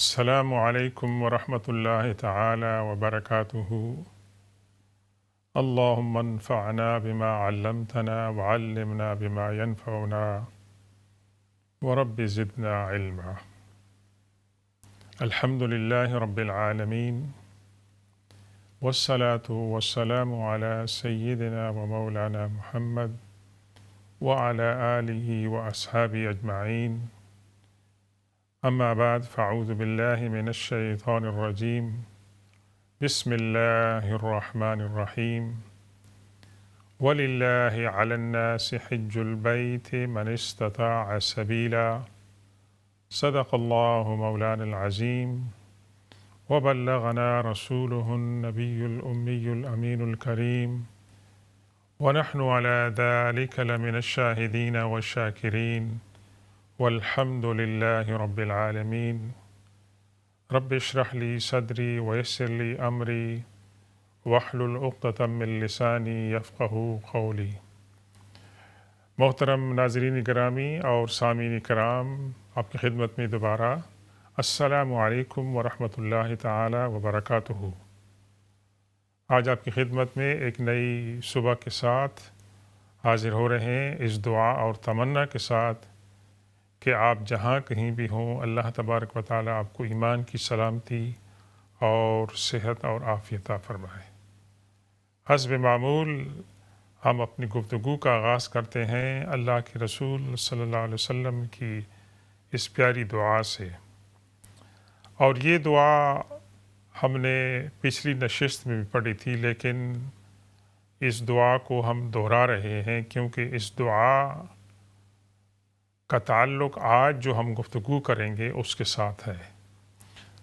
السلام علیکم ورحمۃ اللہ تعالی وبرکاتہ۔ اللہم انفعنا بما علمتنا وعلمنا بما ينفعنا ورب زدنا علما۔ الحمد للہ رب العالمین والصلاة والسلام علی سیدنا ومولانا محمد وعلی آلہ واصحابہ اجمعین۔ اما بعد فاعوذ باللہ من الشیطان الرجیم۔ بسم اللہ الرحمن الرحیم۔ وَلِلَّهِ عَلَى النَّاسِ حِجُّ الْبَيْتِ مَنِ اسْتَطَاعَ سَبِيلًا۔ صدق اللہ مولانا العظیم وبلغنا رسولہ النبی الأمی الأمین الکریم ونحن على ذلك لمن الشاہدین والشاکرین والحمد للہ رب العالمین۔ رب اشرح لی صدری ویسر لی امری واحلل عقدۃ من لسانی یفقہوا قولی۔ محترم ناظرین گرامی اور سامعین کرام، آپ کی خدمت میں دوبارہ السلام علیکم ورحمۃ اللہ تعالی وبرکاتہ۔ آج آپ کی خدمت میں ایک نئی صبح کے ساتھ حاضر ہو رہے ہیں، اس دعا اور تمنا کے ساتھ کہ آپ جہاں کہیں بھی ہوں، اللہ تبارک و تعالیٰ آپ کو ایمان کی سلامتی اور صحت اور عافیت عطا فرمائے۔ حسب معمول ہم اپنی گفتگو کا آغاز کرتے ہیں اللہ کے رسول صلی اللہ علیہ وسلم کی اس پیاری دعا سے، اور یہ دعا ہم نے پچھلی نشست میں بھی پڑھی تھی، لیکن اس دعا کو ہم دہرا رہے ہیں کیونکہ اس دعا کا تعلق آج جو ہم گفتگو کریں گے اس کے ساتھ ہے۔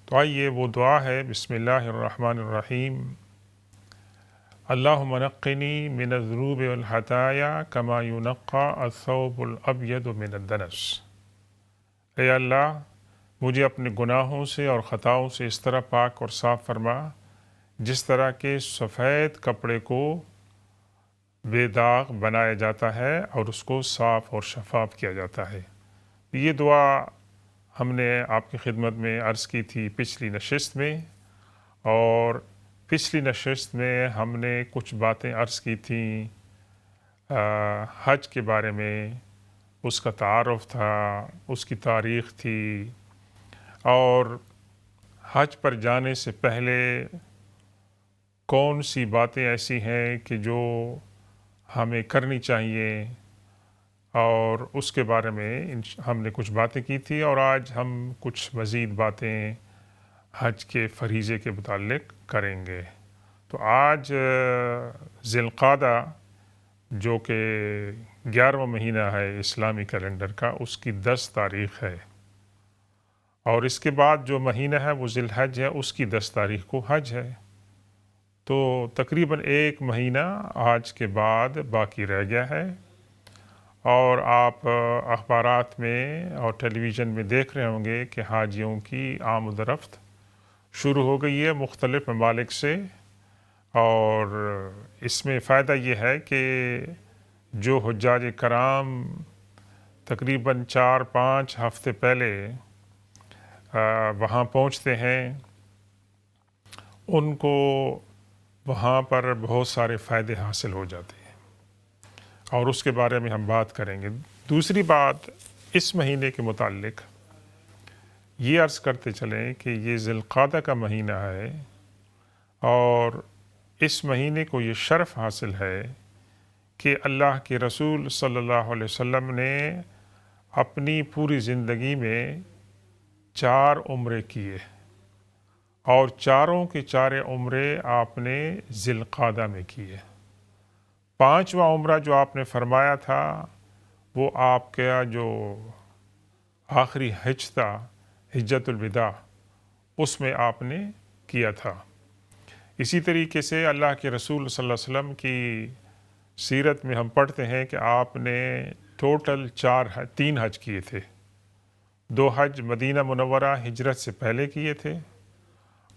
تو آئیے وہ دعا ہے، بسم اللہ الرحمن الرحیم۔ اللہم نقنی من الذنوب والخطایا کما ینقی الثوب الابیض من الدنس۔ اے اللہ، مجھے اپنے گناہوں سے اور خطاؤں سے اس طرح پاک اور صاف فرما جس طرح کے سفید کپڑے کو بے داغ بنایا جاتا ہے اور اس کو صاف اور شفاف کیا جاتا ہے۔ یہ دعا ہم نے آپ کی خدمت میں عرض کی تھی پچھلی نشست میں، اور پچھلی نشست میں ہم نے کچھ باتیں عرض کی تھیں حج کے بارے میں، اس کا تعارف تھا، اس کی تاریخ تھی، اور حج پر جانے سے پہلے کون سی باتیں ایسی ہیں کہ جو ہمیں کرنی چاہیے، اور اس کے بارے میں ہم نے کچھ باتیں کی تھی، اور آج ہم کچھ مزید باتیں حج کے فریضے کے متعلق کریں گے۔ تو آج ذی القعدہ جو کہ 11واں مہینہ ہے اسلامی کیلنڈر کا، اس کی 10 تاریخ ہے، اور اس کے بعد جو مہینہ ہے وہ ذی الحج ہے، اس کی 10 تاریخ کو حج ہے۔ تو تقریباً ایک مہینہ آج کے بعد باقی رہ گیا ہے، اور آپ اخبارات میں اور ٹیلی ویژن میں دیکھ رہے ہوں گے کہ حاجیوں کی آمد و رفت شروع ہو گئی ہے مختلف ممالک سے، اور اس میں فائدہ یہ ہے کہ جو حجاج کرام تقریباً 4-5 ہفتے پہلے وہاں پہنچتے ہیں، ان کو وہاں پر بہت سارے فائدے حاصل ہو جاتے ہیں، اور اس کے بارے میں ہم بات کریں گے۔ دوسری بات اس مہینے کے متعلق یہ عرض کرتے چلیں کہ یہ ذی القعدہ کا مہینہ ہے، اور اس مہینے کو یہ شرف حاصل ہے کہ اللہ کے رسول صلی اللہ علیہ وسلم نے اپنی پوری زندگی میں 4 عمرے کیے، اور چاروں کے چارے عمرے آپ نے ذی القعدہ میں کیے۔ 5واں عمرہ جو آپ نے فرمایا تھا وہ آپ کا جو آخری حج تھا، حجۃ الوداع، اس میں آپ نے کیا تھا۔ اسی طریقے سے اللہ کے رسول صلی اللہ علیہ وسلم کی سیرت میں ہم پڑھتے ہیں کہ آپ نے ٹوٹل 3 حج کیے تھے۔ 2 حج مدینہ منورہ ہجرت سے پہلے کیے تھے،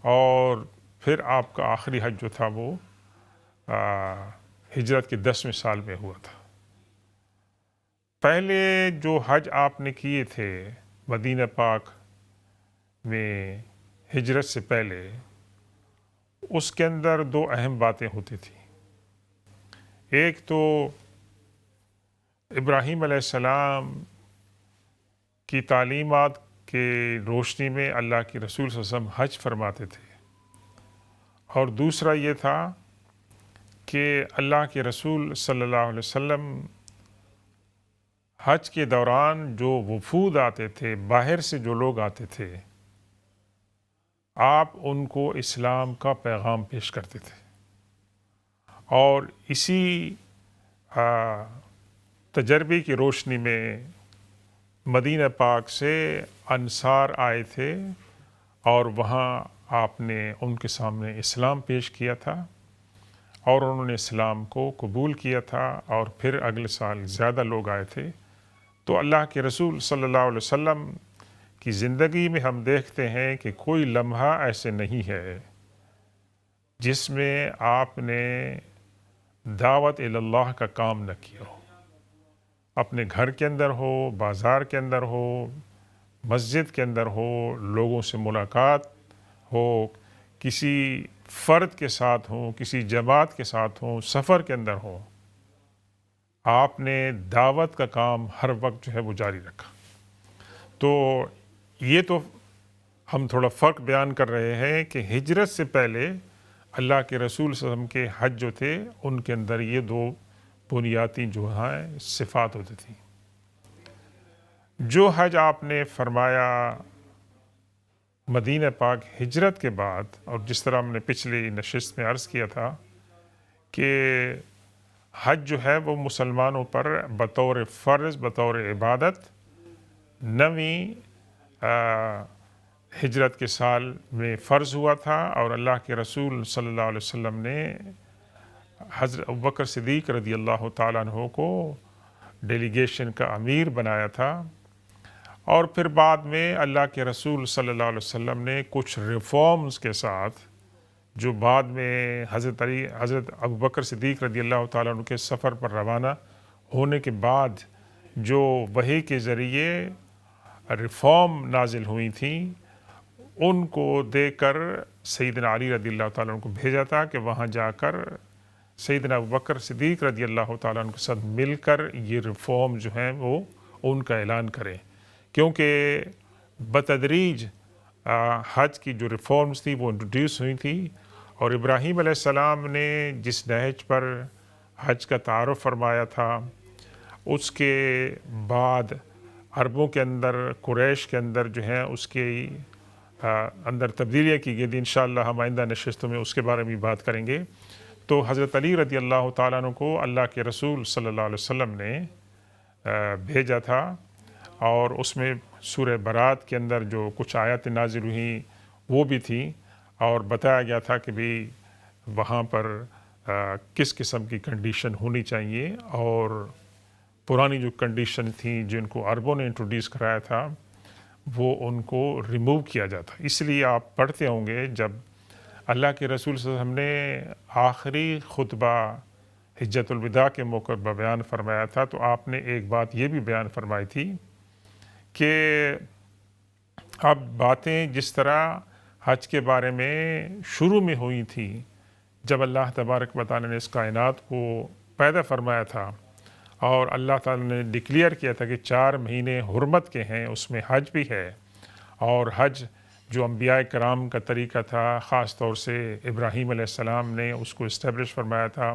اور پھر آپ کا آخری حج جو تھا وہ ہجرت کے 10ویں سال میں ہوا تھا۔ پہلے جو حج آپ نے کیے تھے مدینہ پاک میں ہجرت سے پہلے اس کے اندر دو اہم باتیں ہوتی تھیں۔ ایک تو ابراہیم علیہ السلام کی تعلیمات کے روشنی میں اللہ کے رسول صلی اللہ علیہ وسلم حج فرماتے تھے، اور دوسرا یہ تھا کہ اللہ کے رسول صلی اللہ علیہ وسلم حج کے دوران جو وفود آتے تھے، باہر سے جو لوگ آتے تھے، آپ ان کو اسلام کا پیغام پیش کرتے تھے، اور اسی تجربے کی روشنی میں مدینہ پاک سے انصار آئے تھے، اور وہاں آپ نے ان کے سامنے اسلام پیش کیا تھا، اور انہوں نے اسلام کو قبول کیا تھا، اور پھر اگلے سال زیادہ لوگ آئے تھے۔ تو اللہ کے رسول صلی اللہ علیہ وسلم کی زندگی میں ہم دیکھتے ہیں کہ کوئی لمحہ ایسے نہیں ہے جس میں آپ نے دعوت اللہ کا کام نہ کیا ہو، اپنے گھر کے اندر ہو، بازار کے اندر ہو، مسجد کے اندر ہو، لوگوں سے ملاقات ہو، کسی فرد کے ساتھ ہو، کسی جماعت کے ساتھ ہو، سفر کے اندر ہو، آپ نے دعوت کا کام ہر وقت جو ہے وہ جاری رکھا۔ تو یہ تو ہم تھوڑا فرق بیان کر رہے ہیں کہ ہجرت سے پہلے اللہ کے رسول صلی اللہ علیہ وسلم کے حج جو تھے، ان کے اندر یہ دو بنیادی جو ہیں صفات ہوتی تھیں۔ جو حج آپ نے فرمایا مدینہ پاک ہجرت کے بعد، اور جس طرح ہم نے پچھلی نشست میں عرض کیا تھا کہ حج جو ہے وہ مسلمانوں پر بطور فرض، بطور عبادت 9ویں ہجرت کے سال میں فرض ہوا تھا، اور اللہ کے رسول صلی اللہ علیہ وسلم نے حضرت ابوبکر صدیق رضی اللہ تعالیٰ عنہ کو ڈیلیگیشن کا امیر بنایا تھا، اور پھر بعد میں اللہ کے رسول صلی اللہ علیہ وسلم نے کچھ ریفارمز کے ساتھ، جو بعد میں حضرت ابوبکر صدیق رضی اللہ تعالیٰ عنہ کے سفر پر روانہ ہونے کے بعد جو وحی کے ذریعے ریفارم نازل ہوئی تھیں، ان کو دے کر سیدنا علی رضی اللہ تعالیٰ عنہ کو بھیجا تھا کہ وہاں جا کر سیدنا ابوبکر صدیق رضی اللہ تعالیٰ عنہ کے ساتھ مل کر یہ ریفارم جو ہیں وہ ان کا اعلان کریں، کیونکہ بتدریج حج کی جو ریفارمز تھی وہ انٹروڈیوس ہوئی تھی، اور ابراہیم علیہ السلام نے جس نہج پر حج کا تعارف فرمایا تھا، اس کے بعد عربوں کے اندر، قریش کے اندر جو ہیں اس کے اندر تبدیلیاں کی گئی تھیں۔ انشاءاللہ ہم آئندہ نشستوں میں اس کے بارے میں بات کریں گے۔ تو حضرت علی رضی اللہ تعالیٰ عنہ کو اللہ کے رسول صلی اللہ علیہ وسلم نے بھیجا تھا، اور اس میں سورہ برات کے اندر جو کچھ آیات نازل ہوئیں وہ بھی تھیں، اور بتایا گیا تھا کہ بھی وہاں پر کس قسم کی کنڈیشن ہونی چاہیے، اور پرانی جو کنڈیشن تھیں جن کو عربوں نے انٹروڈیوس کرایا تھا وہ ان کو ریموو کیا جاتا۔ اس لیے آپ پڑھتے ہوں گے جب اللہ کے رسول صلی اللہ علیہ وسلم نے آخری خطبہ حجۃ الوداع کے موقع پر بیان فرمایا تھا، تو آپ نے ایک بات یہ بھی بیان فرمائی تھی کہ اب باتیں جس طرح حج کے بارے میں شروع میں ہوئی تھی جب اللہ تبارک و تعالیٰ نے اس کائنات کو پیدا فرمایا تھا، اور اللہ تعالیٰ نے ڈکلیئر کیا تھا کہ 4 مہینے حرمت کے ہیں، اس میں حج بھی ہے، اور حج جو انبیاء کرام کا طریقہ تھا، خاص طور سے ابراہیم علیہ السلام نے اس کو اسٹیبلش فرمایا تھا،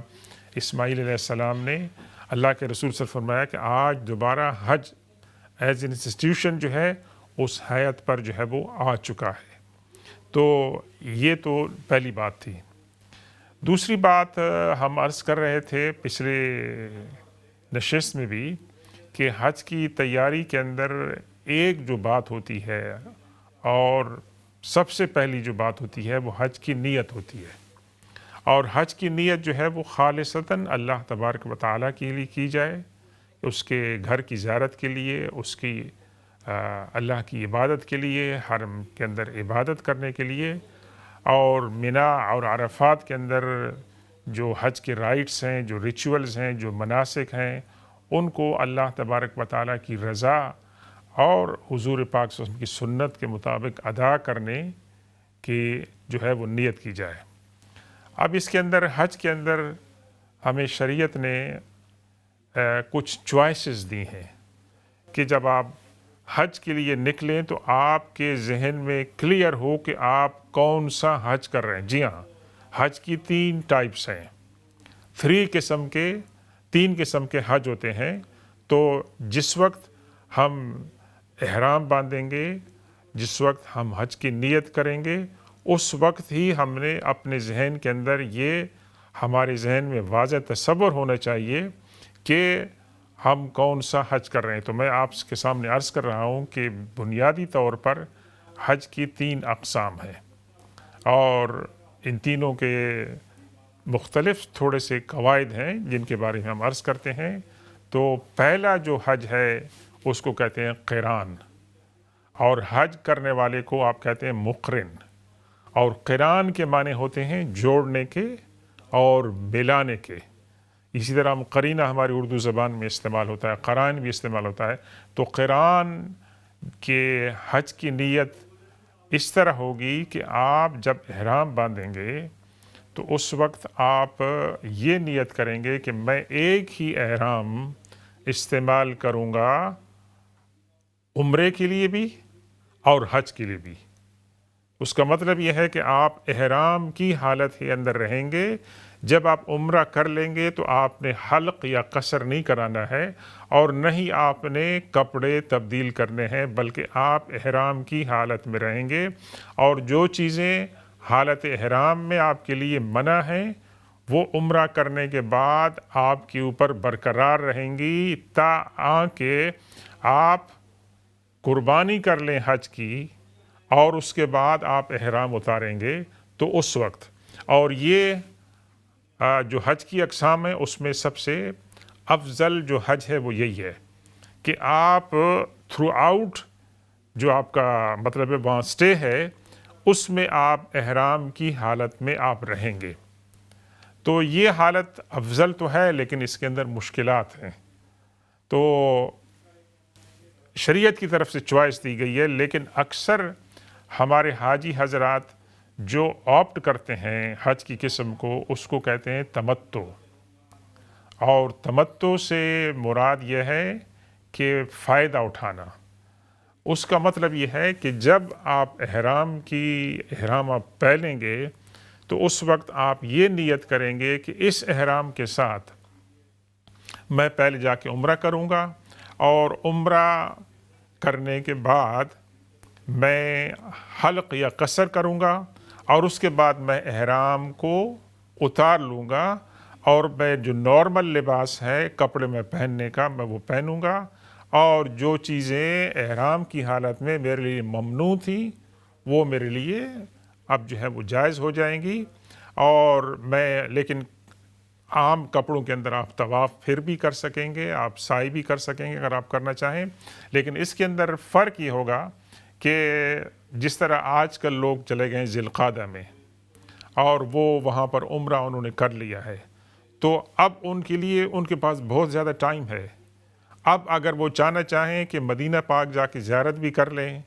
اسماعیل علیہ السلام نے، اللہ کے رسول سے فرمایا کہ آج دوبارہ حج ایز این انسٹیٹیوشن جو ہے اس حیت پر جو ہے وہ آ چکا ہے۔ تو یہ تو پہلی بات تھی۔ دوسری بات ہم عرض کر رہے تھے پچھلے نشست میں بھی کہ حج کی تیاری کے اندر ایک جو بات ہوتی ہے، اور سب سے پہلی جو بات ہوتی ہے وہ حج کی نیت ہوتی ہے، اور حج کی نیت جو ہے وہ خالصتاً اللہ تبارک و تعالیٰ کے لیے کی جائے، اس کے گھر کی زیارت کے لیے، اس کی اللہ کی عبادت کے لیے، حرم کے اندر عبادت کرنے کے لیے، اور مینا اور عرفات کے اندر جو حج کے رائٹس ہیں، جو ریچولز ہیں، جو مناسک ہیں، ان کو اللہ تبارک و تعالیٰ کی رضا اور حضور پاک صلی اللہ علیہ وسلم کی سنت کے مطابق ادا کرنے کی جو ہے وہ نیت کی جائے۔ اب اس کے اندر حج کے اندر ہمیں شریعت نے کچھ چوائسز دی ہیں کہ جب آپ حج کے لیے نکلیں تو آپ کے ذہن میں کلیئر ہو کہ آپ کون سا حج کر رہے ہیں۔ جی ہاں، حج کی 3 ٹائپس ہیں، 3 قسم کے حج ہوتے ہیں۔ تو جس وقت ہم احرام باندھیں گے، جس وقت ہم حج کی نیت کریں گے، اس وقت ہی ہم نے اپنے ذہن کے اندر یہ ہمارے ذہن میں واضح تصور ہونا چاہیے کہ ہم کون سا حج کر رہے ہیں۔ تو میں آپ کے سامنے عرض کر رہا ہوں کہ بنیادی طور پر حج کی 3 اقسام ہیں، اور ان تینوں کے مختلف تھوڑے سے قواعد ہیں جن کے بارے میں ہم عرض کرتے ہیں۔ تو پہلا جو حج ہے اس کو کہتے ہیں قران، اور حج کرنے والے کو آپ کہتے ہیں مقرن۔ اور قران کے معنی ہوتے ہیں جوڑنے کے اور ملانے کے۔ اسی طرح قرینہ ہماری اردو زبان میں استعمال ہوتا ہے، قران بھی استعمال ہوتا ہے۔ تو قران کے حج کی نیت اس طرح ہوگی کہ آپ جب احرام باندھیں گے تو اس وقت آپ یہ نیت کریں گے کہ میں ایک ہی احرام استعمال کروں گا عمرے کے لیے بھی اور حج کے لیے بھی۔ اس کا مطلب یہ ہے کہ آپ احرام کی حالت ہی اندر رہیں گے۔ جب آپ عمرہ کر لیں گے تو آپ نے حلق یا قصر نہیں کرانا ہے، اور نہ ہی آپ نے کپڑے تبدیل کرنے ہیں، بلکہ آپ احرام کی حالت میں رہیں گے، اور جو چیزیں حالت احرام میں آپ کے لیے منع ہیں وہ عمرہ کرنے کے بعد آپ کے اوپر برقرار رہیں گی، تاکہ آپ قربانی کر لیں حج کی، اور اس کے بعد آپ احرام اتاریں گے تو اس وقت۔ اور یہ جو حج کی اقسام ہے اس میں سب سے افضل جو حج ہے وہ یہی ہے کہ آپ تھرو آؤٹ جو آپ کا مطلب ہے وہاں سٹے ہے، اس میں آپ احرام کی حالت میں آپ رہیں گے۔ تو یہ حالت افضل تو ہے، لیکن اس کے اندر مشکلات ہیں۔ تو شریعت کی طرف سے چوائس دی گئی ہے، لیکن اکثر ہمارے حاجی حضرات جو آپٹ کرتے ہیں حج کی قسم کو، اس کو کہتے ہیں تمتع۔ اور تمتع سے مراد یہ ہے کہ فائدہ اٹھانا۔ اس کا مطلب یہ ہے کہ جب آپ احرام آپ پہنیں گے تو اس وقت آپ یہ نیت کریں گے کہ اس احرام کے ساتھ میں پہلے جا کے عمرہ کروں گا، اور عمرہ کرنے کے بعد میں حلق یا قصر کروں گا، اور اس کے بعد میں احرام کو اتار لوں گا، اور میں جو نارمل لباس ہے کپڑے میں پہننے کا میں وہ پہنوں گا، اور جو چیزیں احرام کی حالت میں میرے لیے ممنوع تھی وہ میرے لیے اب جو ہے وہ جائز ہو جائیں گی۔ اور لیکن عام کپڑوں کے اندر آپ طواف پھر بھی کر سکیں گے، آپ سعی بھی کر سکیں گے اگر آپ کرنا چاہیں، لیکن اس کے اندر فرق یہ ہوگا کہ جس طرح آج کل لوگ چلے گئے ذی القعدہ میں اور وہ وہاں پر عمرہ انہوں نے کر لیا ہے، تو اب ان کے لیے ان کے پاس بہت زیادہ ٹائم ہے۔ اب اگر وہ چاہنا چاہیں کہ مدینہ پاک جا کے زیارت بھی کر لیں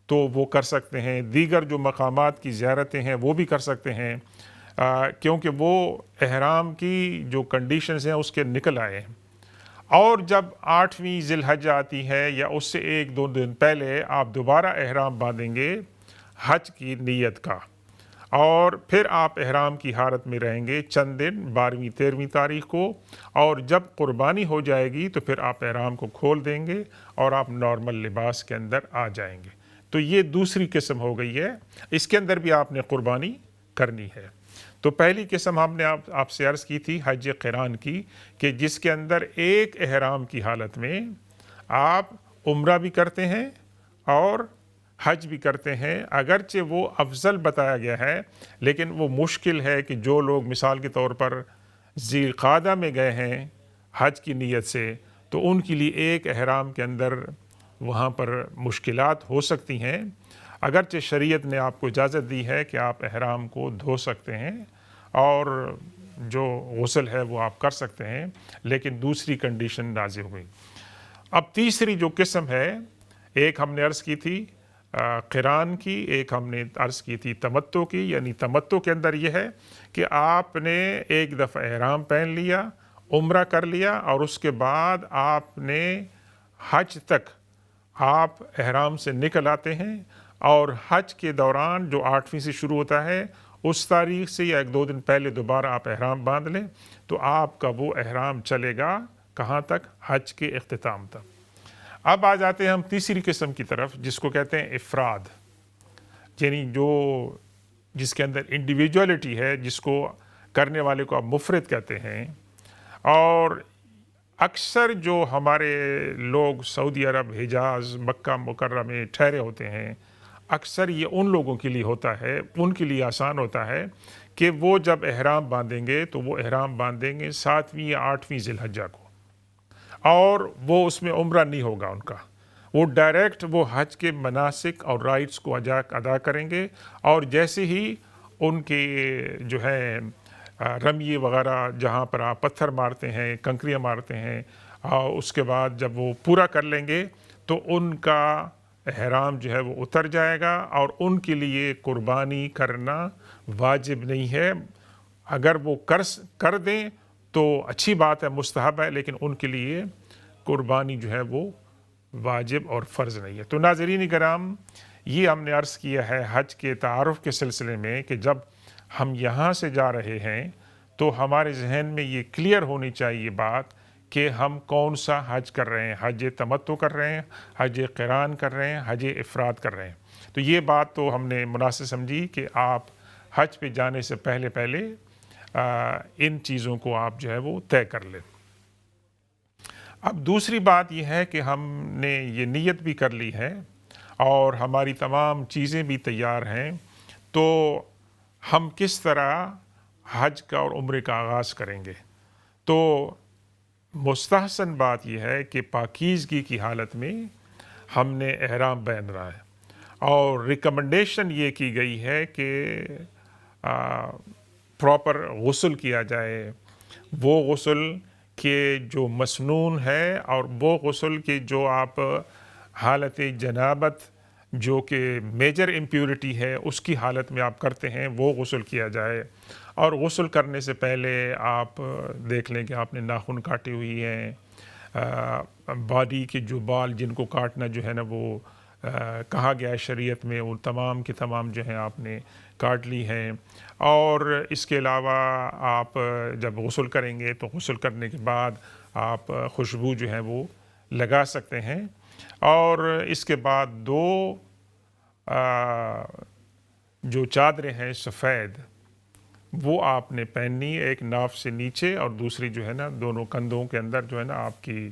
تو وہ کر سکتے ہیں، دیگر جو مقامات کی زیارتیں ہیں وہ بھی کر سکتے ہیں، کیونکہ وہ احرام کی جو کنڈیشنز ہیں اس کے نکل آئے ہیں۔ اور جب 8ویں ذی الحجہ آتی ہے یا اس سے 1-2 دن پہلے آپ دوبارہ احرام باندھیں گے حج کی نیت کا، اور پھر آپ احرام کی حالت میں رہیں گے چند دن 12ویں-13ویں تاریخ کو، اور جب قربانی ہو جائے گی تو پھر آپ احرام کو کھول دیں گے اور آپ نارمل لباس کے اندر آ جائیں گے۔ تو یہ دوسری قسم ہو گئی ہے، اس کے اندر بھی آپ نے قربانی کرنی ہے۔ تو پہلی قسم ہم نے آپ سے عرض کی تھی حج قران کی، کہ جس کے اندر ایک احرام کی حالت میں آپ عمرہ بھی کرتے ہیں اور حج بھی کرتے ہیں۔ اگرچہ وہ افضل بتایا گیا ہے، لیکن وہ مشکل ہے کہ جو لوگ مثال کے طور پر ذی القعدہ میں گئے ہیں حج کی نیت سے، تو ان کے لیے ایک احرام کے اندر وہاں پر مشکلات ہو سکتی ہیں۔ اگرچہ شریعت نے آپ کو اجازت دی ہے کہ آپ احرام کو دھو سکتے ہیں اور جو غسل ہے وہ آپ کر سکتے ہیں، لیکن دوسری کنڈیشن نازل ہوئی۔ اب تیسری جو قسم ہے ایک ہم نے عرض کی تھی قران کی، ایک ہم نے عرض کی تھی تمتع کی. یعنی تمتع کے اندر یہ ہے کہ آپ نے ایک دفعہ احرام پہن لیا، عمرہ کر لیا، اور اس کے بعد آپ نے حج تک آپ احرام سے نکل آتے ہیں، اور حج کے دوران جو 8ویں سے شروع ہوتا ہے اس تاریخ سے یا 1-2 دن پہلے دوبارہ آپ احرام باندھ لیں تو آپ کا وہ احرام چلے گا کہاں تک؟ حج کے اختتام تک. اب آ جاتے ہیں ہم تیسری قسم کی طرف جس کو کہتے ہیں افراد، یعنی جس کے اندر انڈیویجولیٹی ہے، جس کو کرنے والے کو آپ مفرد کہتے ہیں. اور اکثر جو ہمارے لوگ سعودی عرب، حجاز، مکہ مکرمہ میں ٹھہرے ہوتے ہیں، اکثر یہ ان لوگوں کے لیے ہوتا ہے، ان کے لیے آسان ہوتا ہے کہ وہ جب احرام باندھیں گے تو وہ احرام باندھیں گے 7ویں یا 8ویں ذی الحجہ کو، اور وہ اس میں عمرہ نہیں ہوگا ان کا، وہ ڈائریکٹ وہ حج کے مناسک اور رائٹس کو ادا کریں گے. اور جیسے ہی ان کے جو ہے رمیے وغیرہ جہاں پر آپ پتھر مارتے ہیں، کنکریاں مارتے ہیں، اور اس کے بعد جب وہ پورا کر لیں گے تو ان کا احرام جو ہے وہ اتر جائے گا، اور ان کے لیے قربانی کرنا واجب نہیں ہے. اگر وہ کر دیں تو اچھی بات ہے، مستحب ہے، لیکن ان کے لیے قربانی جو ہے وہ واجب اور فرض نہیں ہے. تو ناظرین کرام، یہ ہم نے عرض کیا ہے حج کے تعارف کے سلسلے میں کہ جب ہم یہاں سے جا رہے ہیں تو ہمارے ذہن میں یہ کلیئر ہونی چاہیے بات کہ ہم کون سا حج کر رہے ہیں، حج تمتع کر رہے ہیں، حج قران کر رہے ہیں، حج افراد کر رہے ہیں. تو یہ بات تو ہم نے مناسب سمجھی کہ آپ حج پہ جانے سے پہلے ان چیزوں کو آپ جو ہے وہ طے کر لیں. اب دوسری بات یہ ہے کہ ہم نے یہ نیت بھی کر لی ہے اور ہماری تمام چیزیں بھی تیار ہیں، تو ہم کس طرح حج کا اور عمرے کا آغاز کریں گے؟ تو مستحسن بات یہ ہے کہ پاکیزگی کی حالت میں ہم نے احرام باندھنا ہے، اور ریکمنڈیشن یہ کی گئی ہے کہ پراپر غسل کیا جائے، وہ غسل کہ جو مسنون ہے، اور وہ غسل کہ جو آپ حالت جنابت جو کہ میجر امپیورٹی ہے اس کی حالت میں آپ کرتے ہیں وہ غسل کیا جائے. اور غسل کرنے سے پہلے آپ دیکھ لیں کہ آپ نے ناخن کاٹی ہوئی ہیں، باڈی کے جو بال جن کو کاٹنا جو ہے نا وہ کہا گیا ہے شریعت میں، وہ تمام کے تمام جو ہیں آپ نے کاٹ لی ہیں. اور اس کے علاوہ آپ جب غسل کریں گے تو غسل کرنے کے بعد آپ خوشبو جو ہے وہ لگا سکتے ہیں. اور اس کے بعد 2 جو چادریں ہیں سفید وہ آپ نے پہننی، ایک ناف سے نیچے اور دوسری جو ہے نا دونوں کندھوں کے اندر جو ہے نا آپ کی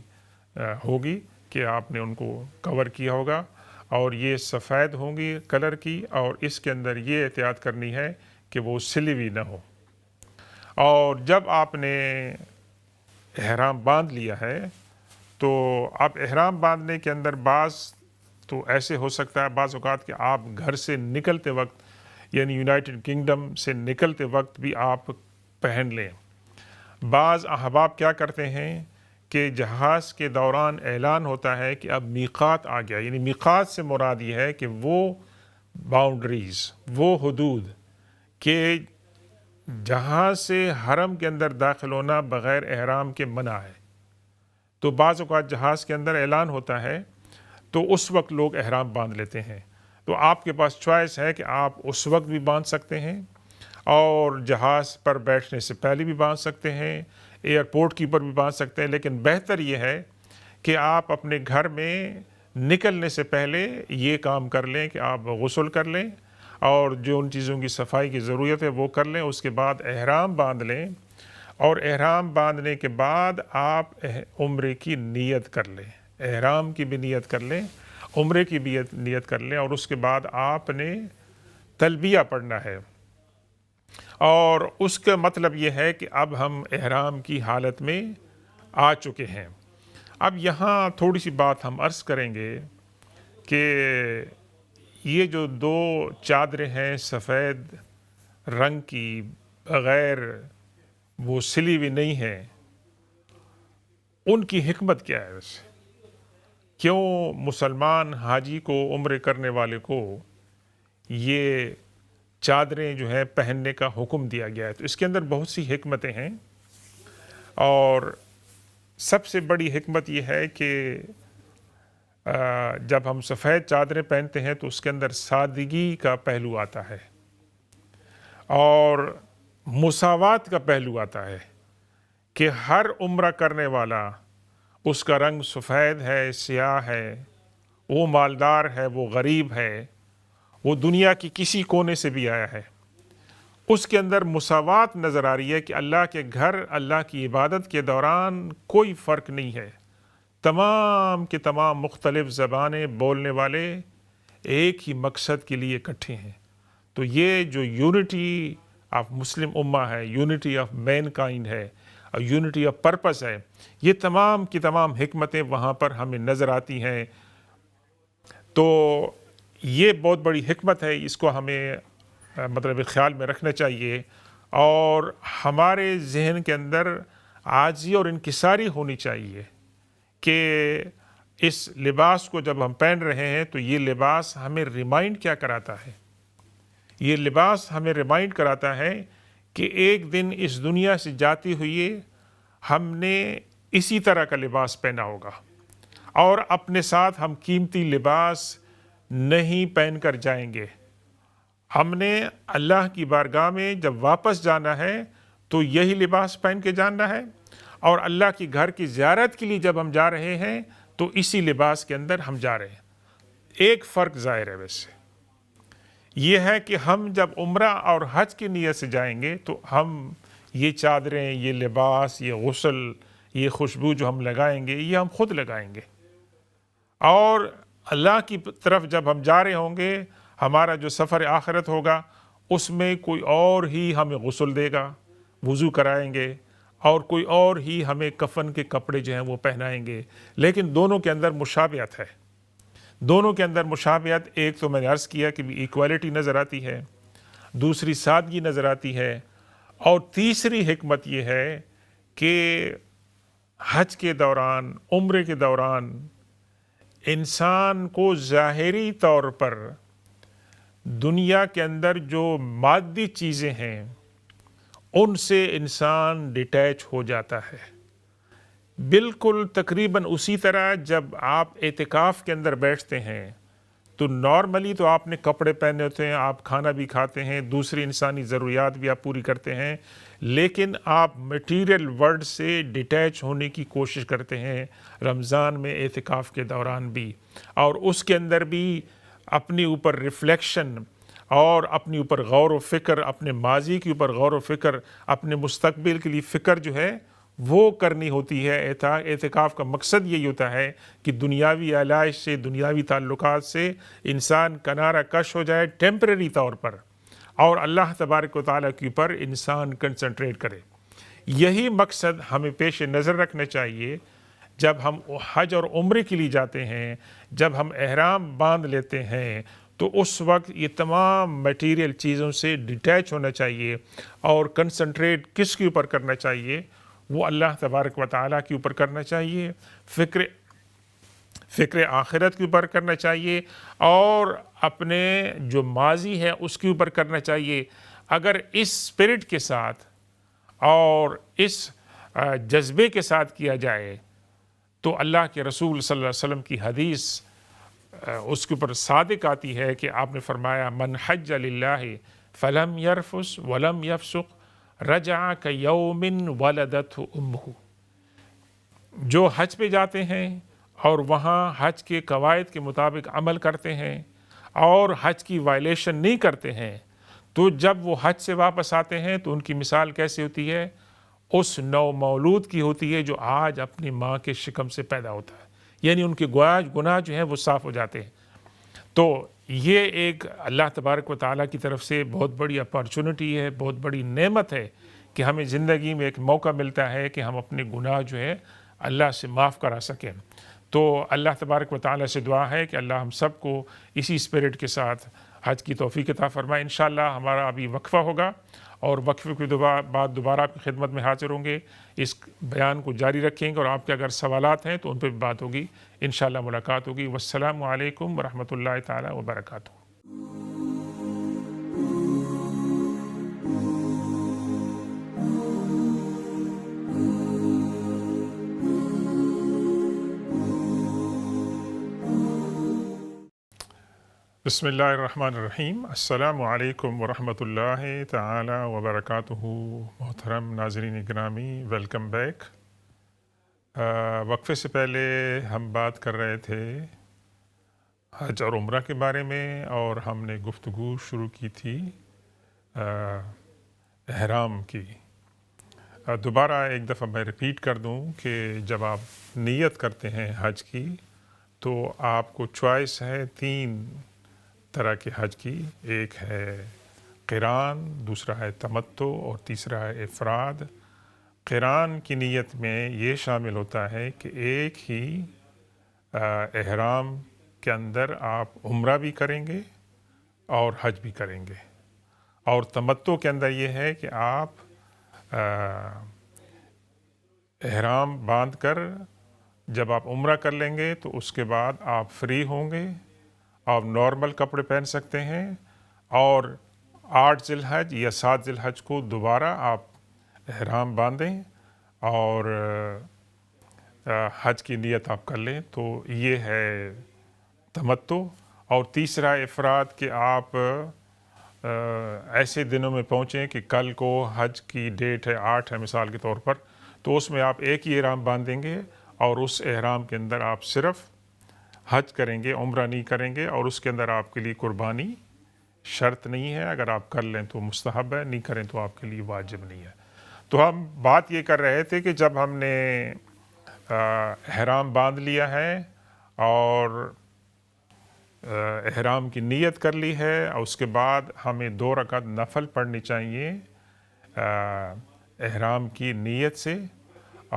ہوگی کہ آپ نے ان کو کور کیا ہوگا، اور یہ سفید ہوں گی کلر کی، اور اس کے اندر یہ احتیاط کرنی ہے کہ وہ سلی ہوئی نہ ہو. اور جب آپ نے احرام باندھ لیا ہے تو اب احرام باندھنے کے اندر بعض تو ایسے ہو سکتا ہے بعض اوقات کہ آپ گھر سے نکلتے وقت یعنی یونائٹڈ کنگڈم سے نکلتے وقت بھی آپ پہن لیں. بعض احباب کیا کرتے ہیں کہ جہاز کے دوران اعلان ہوتا ہے کہ اب میقات آ گیا، یعنی میقات سے مراد یہ ہے کہ وہ باؤنڈریز، وہ حدود کہ جہاں سے حرم کے اندر داخل ہونا بغیر احرام کے منع ہے. تو بعض اوقات جہاز کے اندر اعلان ہوتا ہے تو اس وقت لوگ احرام باندھ لیتے ہیں. تو آپ کے پاس چوائس ہے کہ آپ اس وقت بھی باندھ سکتے ہیں، اور جہاز پر بیٹھنے سے پہلے بھی باندھ سکتے ہیں، ایئرپورٹ کی پر بھی باندھ سکتے ہیں. لیکن بہتر یہ ہے کہ آپ اپنے گھر میں نکلنے سے پہلے یہ کام کر لیں کہ آپ غسل کر لیں، اور جو ان چیزوں کی صفائی کی ضرورت ہے وہ کر لیں. اس کے بعد احرام باندھ لیں، اور احرام باندھنے کے بعد آپ عمرے کی نیت کر لیں، احرام کی بھی نیت کر لیں، عمرے کی بھی نیت کر لیں. اور اس کے بعد آپ نے تلبیہ پڑھنا ہے، اور اس کا مطلب یہ ہے کہ اب ہم احرام کی حالت میں آ چکے ہیں. اب یہاں تھوڑی سی بات ہم عرض کریں گے کہ یہ جو 2 چادریں ہیں سفید رنگ کی بغیر وہ سلی ہوئی نہیں ہیں، ان کی حکمت کیا ہے؟ ویسے کیوں مسلمان حاجی کو، عمرے کرنے والے کو یہ چادریں جو ہیں پہننے کا حکم دیا گیا ہے؟ تو اس کے اندر بہت سی حکمتیں ہیں، اور سب سے بڑی حکمت یہ ہے کہ جب ہم سفید چادریں پہنتے ہیں تو اس کے اندر سادگی کا پہلو آتا ہے اور مساوات کا پہلو آتا ہے کہ ہر عمرہ کرنے والا، اس کا رنگ سفید ہے، سیاہ ہے، وہ مالدار ہے، وہ غریب ہے، وہ دنیا کی کسی کونے سے بھی آیا ہے، اس کے اندر مساوات نظر آ رہی ہے کہ اللہ کے گھر، اللہ کی عبادت کے دوران کوئی فرق نہیں ہے، تمام کے تمام مختلف زبانیں بولنے والے ایک ہی مقصد کے لیے اکٹھے ہیں۔ تو یہ جو یونٹی آف مسلم امہ ہے، یونٹی آف مین کائنڈ ہے، اور یونٹی آف پرپس ہے، یہ تمام کی تمام حکمتیں وہاں پر ہمیں نظر آتی ہیں۔ تو یہ بہت بڑی حکمت ہے، اس کو ہمیں مطلب خیال میں رکھنا چاہیے، اور ہمارے ذہن کے اندر عاجزی اور انکساری ہونی چاہیے کہ اس لباس کو جب ہم پہن رہے ہیں تو یہ لباس ہمیں ریمائنڈ کیا کراتا ہے؟ یہ لباس ہمیں ریمائنڈ کراتا ہے کہ ایک دن اس دنیا سے جاتی ہوئی ہم نے اسی طرح کا لباس پہنا ہوگا، اور اپنے ساتھ ہم قیمتی لباس نہیں پہن کر جائیں گے۔ ہم نے اللہ کی بارگاہ میں جب واپس جانا ہے تو یہی لباس پہن کے جانا ہے، اور اللہ کی گھر کی زیارت کے لیے جب ہم جا رہے ہیں تو اسی لباس کے اندر ہم جا رہے ہیں۔ ایک فرق ظاہر ہے ویسے، یہ ہے کہ ہم جب عمرہ اور حج کی نیت سے جائیں گے تو ہم یہ چادریں، یہ لباس، یہ غسل، یہ خوشبو جو ہم لگائیں گے یہ ہم خود لگائیں گے، اور اللہ کی طرف جب ہم جا رہے ہوں گے، ہمارا جو سفر آخرت ہوگا اس میں کوئی اور ہی ہمیں غسل دے گا، وضو کرائیں گے، اور کوئی اور ہی ہمیں کفن کے کپڑے جو ہیں وہ پہنائیں گے، لیکن دونوں کے اندر مشابہت ہے۔ دونوں کے اندر مشابہت، ایک تو میں نے عرض کیا کہ ایکوالٹی نظر آتی ہے، دوسری سادگی نظر آتی ہے، اور تیسری حکمت یہ ہے کہ حج کے دوران، عمرے کے دوران انسان کو ظاہری طور پر دنیا کے اندر جو مادی چیزیں ہیں ان سے انسان ڈیٹیچ ہو جاتا ہے، بالکل تقریباً اسی طرح جب آپ اعتکاف کے اندر بیٹھتے ہیں تو نارملی تو آپ نے کپڑے پہنے ہوتے ہیں، آپ کھانا بھی کھاتے ہیں، دوسری انسانی ضروریات بھی آپ پوری کرتے ہیں، لیکن آپ میٹیریل ورلڈ سے ڈیٹیچ ہونے کی کوشش کرتے ہیں رمضان میں، اعتکاف کے دوران بھی، اور اس کے اندر بھی اپنے اوپر ریفلیکشن اور اپنے اوپر غور و فکر، اپنے ماضی کے اوپر غور و فکر، اپنے مستقبل کے لیے فکر جو ہے وہ کرنی ہوتی ہے۔ اعتکاف کا مقصد یہی ہوتا ہے کہ دنیاوی علائش سے، دنیاوی تعلقات سے انسان کنارہ کش ہو جائے ٹیمپریری طور پر، اور اللہ تبارک و تعالیٰ کے اوپر انسان کنسنٹریٹ کرے۔ یہی مقصد ہمیں پیش نظر رکھنا چاہیے جب ہم حج اور عمرے کے لیے جاتے ہیں، جب ہم احرام باندھ لیتے ہیں تو اس وقت یہ تمام میٹیریل چیزوں سے ڈیٹیچ ہونا چاہیے، اور کنسنٹریٹ کس کے اوپر کرنا چاہیے؟ وہ اللہ تبارک و تعالیٰ کے اوپر کرنا چاہیے، فکر آخرت کے اوپر کرنا چاہیے، اور اپنے جو ماضی ہے اس کے اوپر کرنا چاہیے۔ اگر اس اسپرٹ کے ساتھ اور اس جذبے کے ساتھ کیا جائے تو اللہ کے رسول صلی اللہ علیہ وسلم کی حدیث اس کے اوپر صادق آتی ہے کہ آپ نے فرمایا من حج للہ فلم یرفس ولم یفسق رجع کیوم ولدتہ امہ، جو حج پہ جاتے ہیں اور وہاں حج کے قواعد کے مطابق عمل کرتے ہیں اور حج کی وائلیشن نہیں کرتے ہیں، تو جب وہ حج سے واپس آتے ہیں تو ان کی مثال کیسے ہوتی ہے؟ اس نو مولود کی ہوتی ہے جو آج اپنی ماں کے شکم سے پیدا ہوتا ہے، یعنی ان کے گناہ جو ہیں وہ صاف ہو جاتے ہیں۔ تو یہ ایک اللہ تبارک و تعالیٰ کی طرف سے بہت بڑی اپارچونٹی ہے، بہت بڑی نعمت ہے کہ ہمیں زندگی میں ایک موقع ملتا ہے کہ ہم اپنے گناہ جو ہے اللہ سے معاف کرا سکیں۔ تو اللہ تبارک و تعالیٰ سے دعا ہے کہ اللہ ہم سب کو اسی اسپرٹ کے ساتھ حج کی توفیق عطا فرمائے۔ انشاءاللہ ہمارا ابھی وقفہ ہوگا اور وقفے کے بعد دوبارہ آپ کی خدمت میں حاضر ہوں گے، اس بیان کو جاری رکھیں گے، اور آپ کے اگر سوالات ہیں تو ان پہ بھی بات ہوگی، انشاءاللہ ملاقات ہوگی۔ والسلام علیکم ورحمۃ اللہ تعالیٰ وبرکاتہ۔ بسم اللہ الرحمن الرحیم۔ السلام علیکم ورحمۃ اللہ تعالی وبرکاتہ۔ محترم ناظرین گرامی، ویلکم بیک۔ وقفے سے پہلے ہم بات کر رہے تھے حج اور عمرہ کے بارے میں، اور ہم نے گفتگو شروع کی تھی احرام کی۔ دوبارہ ایک دفعہ میں ریپیٹ کر دوں کہ جب آپ نیت کرتے ہیں حج کی تو آپ کو چوائس ہے 3 طرح کے حج کی، ایک ہے قران، دوسرا ہے تمتع، اور تیسرا ہے افراد۔ قران کی نیت میں یہ شامل ہوتا ہے کہ ایک ہی احرام کے اندر آپ عمرہ بھی کریں گے اور حج بھی کریں گے، اور تمتع کے اندر یہ ہے کہ آپ احرام باندھ کر جب آپ عمرہ کر لیں گے تو اس کے بعد آپ فری ہوں گے، آپ نارمل کپڑے پہن سکتے ہیں، اور 8 ذی الحج یا 7 ذی الحج کو دوبارہ آپ احرام باندھیں اور حج کی نیت آپ کر لیں، تو یہ ہے تمتع۔ اور تیسرا افراد کہ آپ ایسے دنوں میں پہنچیں کہ کل کو حج کی ڈیٹ ہے 8 ہے مثال کے طور پر، تو اس میں آپ ایک ہی احرام باندھیں گے اور اس احرام کے اندر آپ صرف حج کریں گے، عمرہ نہیں کریں گے، اور اس کے اندر آپ کے لیے قربانی شرط نہیں ہے، اگر آپ کر لیں تو مستحب ہے، نہیں کریں تو آپ کے لیے واجب نہیں ہے۔ تو ہم بات یہ کر رہے تھے کہ جب ہم نے احرام باندھ لیا ہے اور احرام کی نیت کر لی ہے، اور اس کے بعد ہمیں 2 رکعت نفل پڑھنی چاہیے احرام کی نیت سے،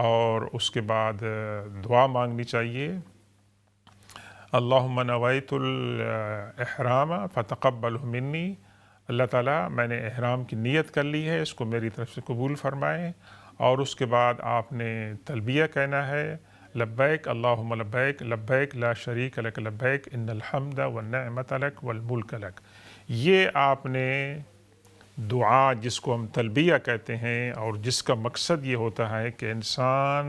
اور اس کے بعد دعا مانگنی چاہیے، اللہم نویت الاحرام فتقبل منی، اللہ تعالیٰ میں نے احرام کی نیت کر لی ہے، اس کو میری طرف سے قبول فرمائیں۔ اور اس کے بعد آپ نے تلبیہ کہنا ہے، لبیک اللہم لبیک لبیک لا شریک لک لبیک ان الحمد والنعمت لک والملک لک۔ یہ آپ نے دعا جس کو ہم تلبیہ کہتے ہیں، اور جس کا مقصد یہ ہوتا ہے کہ انسان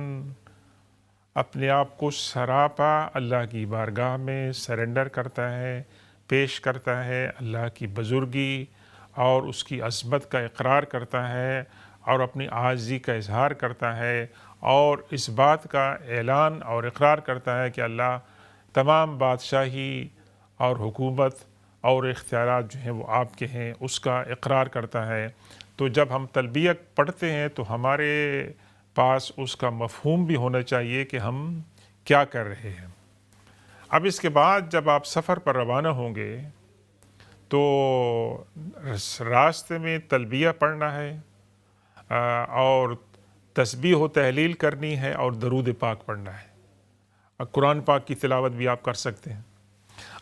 اپنے آپ کو سراپا اللہ کی بارگاہ میں سرنڈر کرتا ہے، پیش کرتا ہے، اللہ کی بزرگی اور اس کی عظمت کا اقرار کرتا ہے، اور اپنی عاجزی کا اظہار کرتا ہے، اور اس بات کا اعلان اور اقرار کرتا ہے کہ اللہ تمام بادشاہی اور حکومت اور اختیارات جو ہیں وہ آپ کے ہیں، اس کا اقرار کرتا ہے۔ تو جب ہم تلبیہ پڑھتے ہیں تو ہمارے پاس اس کا مفہوم بھی ہونا چاہیے کہ ہم کیا کر رہے ہیں۔ اب اس کے بعد جب آپ سفر پر روانہ ہوں گے تو راستے میں تلبیہ پڑھنا ہے، اور تسبیح و تحلیل کرنی ہے، اور درود پاک پڑھنا ہے، اور قرآن پاک کی تلاوت بھی آپ کر سکتے ہیں۔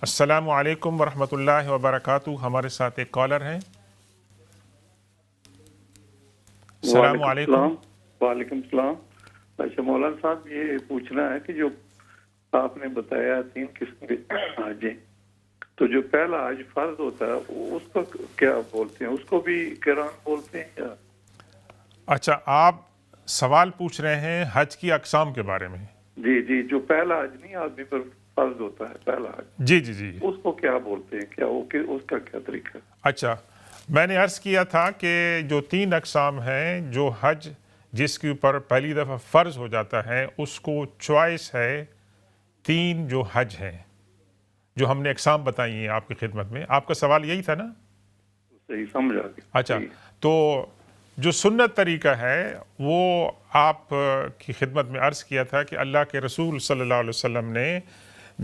السلام علیکم ورحمۃ اللہ وبرکاتہ۔ ہمارے ساتھ ایک کالر ہیں۔ السلام علیکم۔ وعلیکم السلام۔ اچھا مولانا صاحب، یہ پوچھنا ہے کہ جو آپ نے بتایا 3 قسم کے حج ہیں، تو جو پہلا حج فرض ہوتا ہے اس کو کیا بولتے ہیں؟ اس کو بھی قران بولتے ہیں یا؟ اچھا، آپ سوال پوچھ رہے ہیں حج کی اقسام کے بارے میں؟ جی، جو پہلا حج نہیں آدمی پر فرض ہوتا ہے، پہلا حج، جی، اس کو کیا بولتے ہیں؟ کیا اس کا کیا طریقہ؟ اچھا، میں نے عرض کیا تھا کہ جو 3 اقسام ہیں، جو حج جس کے اوپر پہلی دفعہ فرض ہو جاتا ہے اس کو چوائس ہے 3 جو حج ہیں، جو ہم نے اقسام بتائی ہیں آپ کی خدمت میں۔ آپ کا سوال یہی تھا نا؟ صحیح سمجھا۔ اچھا، تو جو سنت طریقہ ہے وہ آپ کی خدمت میں عرض کیا تھا کہ اللہ کے رسول صلی اللہ علیہ وسلم نے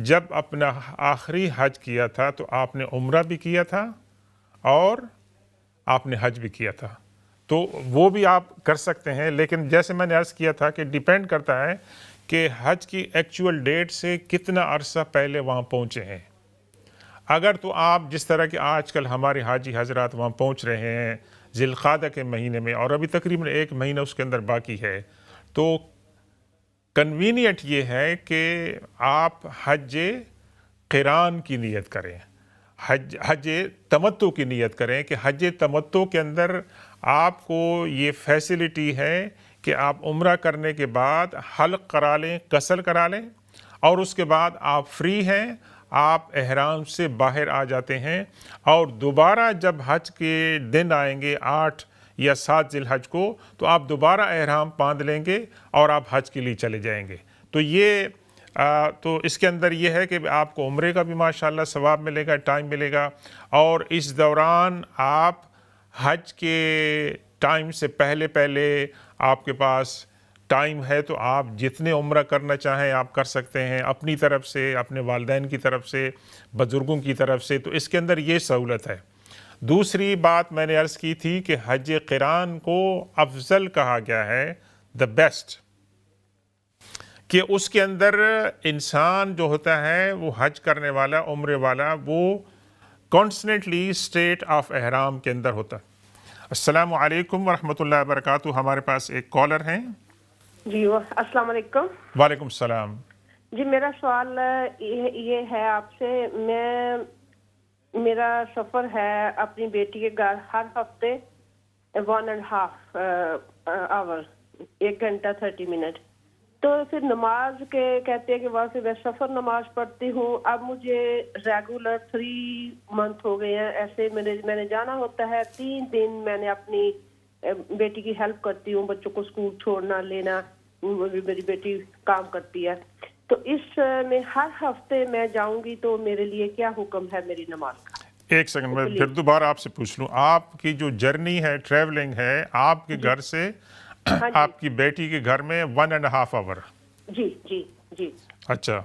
جب اپنا آخری حج کیا تھا تو آپ نے عمرہ بھی کیا تھا اور آپ نے حج بھی کیا تھا، تو وہ بھی آپ کر سکتے ہیں، لیکن جیسے میں نے عرض کیا تھا کہ ڈیپینڈ کرتا ہے کہ حج کی ایکچول ڈیٹ سے کتنا عرصہ پہلے وہاں پہنچے ہیں۔ اگر تو آپ جس طرح کہ آج کل ہمارے حاجی حضرات وہاں پہنچ رہے ہیں ذی القعدہ کے مہینے میں، اور ابھی تقریباً 1 مہینہ اس کے اندر باقی ہے، تو کنوینئنٹ یہ ہے کہ آپ حج قران کی نیت کریں، حج تمتع کی نیت کریں کہ حج تمتع کے اندر آپ کو یہ فیسلٹی ہے کہ آپ عمرہ کرنے کے بعد حلق کرا لیں، قصر کرا لیں، اور اس کے بعد آپ فری ہیں، آپ احرام سے باہر آ جاتے ہیں، اور دوبارہ جب حج کے دن آئیں گے 8 یا 7 ذی الحج کو، تو آپ دوبارہ احرام باندھ لیں گے اور آپ حج کے لیے چلے جائیں گے۔ تو یہ تو اس کے اندر یہ ہے کہ آپ کو عمرے کا بھی ماشاءاللہ ثواب ملے گا، ٹائم ملے گا، اور اس دوران آپ حج کے ٹائم سے پہلے آپ کے پاس ٹائم ہے تو آپ جتنے عمرہ کرنا چاہیں آپ کر سکتے ہیں، اپنی طرف سے، اپنے والدین کی طرف سے، بزرگوں کی طرف سے، تو اس کے اندر یہ سہولت ہے۔ دوسری بات میں نے عرض کی تھی کہ حج قران کو افضل کہا گیا ہے، دا بیسٹ، کہ اس کے اندر انسان جو ہوتا ہے وہ حج کرنے والا، عمرے والا، وہ کانسٹنٹلی اسٹیٹ آف احرام کے اندر ہوتا ہے۔ السلام علیکم ورحمۃ اللہ وبرکاتہ، ہمارے پاس ایک کالر ہیں۔ جی السلام علیکم۔ وعلیکم السلام۔ جی میرا سوال یہ ہے آپ سے، میرا سفر ہے اپنی بیٹی کے گھر ہر ہفتے 1.5 آور، 1 گھنٹہ 30 منٹ، تو پھر نماز کے کہتے ہیں کہ وہاں سے میں سفر نماز پڑھتی ہوں۔ اب مجھے ریگولر 3 منتھ ہو گئے ہیں ایسے، میں نے جانا ہوتا ہے 3 دن، میں نے اپنی بیٹی کی ہیلپ کرتی ہوں، بچوں کو اسکول چھوڑنا لینا، میری بیٹی کام کرتی ہے، تو اس میں ہر ہفتے میں جاؤں گی تو میرے لیے کیا حکم ہے میری نماز کا؟ ایک سیکنڈ میں پھر دوبارہ آپ سے پوچھ لوں، آپ کی جو جرنی ہے، ٹریولنگ ہے آپ کے گھر سے آپ کی بیٹی کے گھر میں 1.5 آور؟ جی جی جی، اچھا،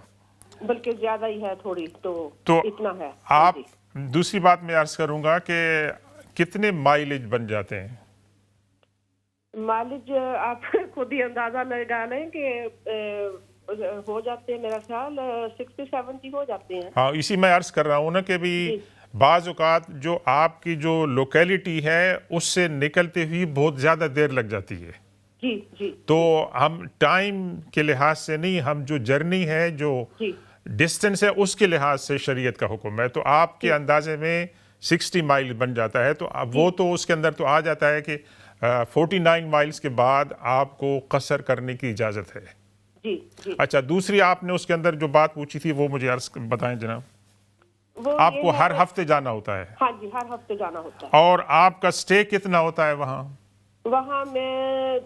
بلکہ زیادہ ہی ہے تھوڑی، تو اتنا ہے۔ آپ دوسری بات میں عرض کروں گا کہ کتنے مائلیج بن جاتے ہیں؟ مائلیج آپ خود ہی اندازہ لگا لیں کہ ہو جاتے ہیں، میرا خیال 60-70 ہو جاتے ہیں۔ ہاں، اسی میں عرض کر رہا ہوں نا کہ بھی بعض اوقات جو آپ کی جو لوکیلٹی ہے اس سے نکلتے ہوئی بہت زیادہ دیر لگ جاتی ہے۔ جی جی، تو ہم ٹائم کے لحاظ سے نہیں، ہم جو جرنی ہے، جو ڈسٹنس ہے، اس کے لحاظ سے شریعت کا حکم ہے، تو آپ کے اندازے میں 60 مائل بن جاتا ہے، تو اب وہ تو اس کے اندر تو آ جاتا ہے کہ 49 مائلز کے بعد آپ کو قصر کرنے کی اجازت ہے۔ جی جی۔ اچھا، دوسری آپ نے اس کے اندر جو بات پوچھی تھی وہ مجھے عرض بتائیں جناب۔ وہ آپ کو ہر ہفتے جانا ہوتا ہے؟ ہاں جی، ہر ہفتے جانا ہوتا ہے۔ اور آپ کا سٹے کتنا ہوتا ہے وہاں؟ وہاں میں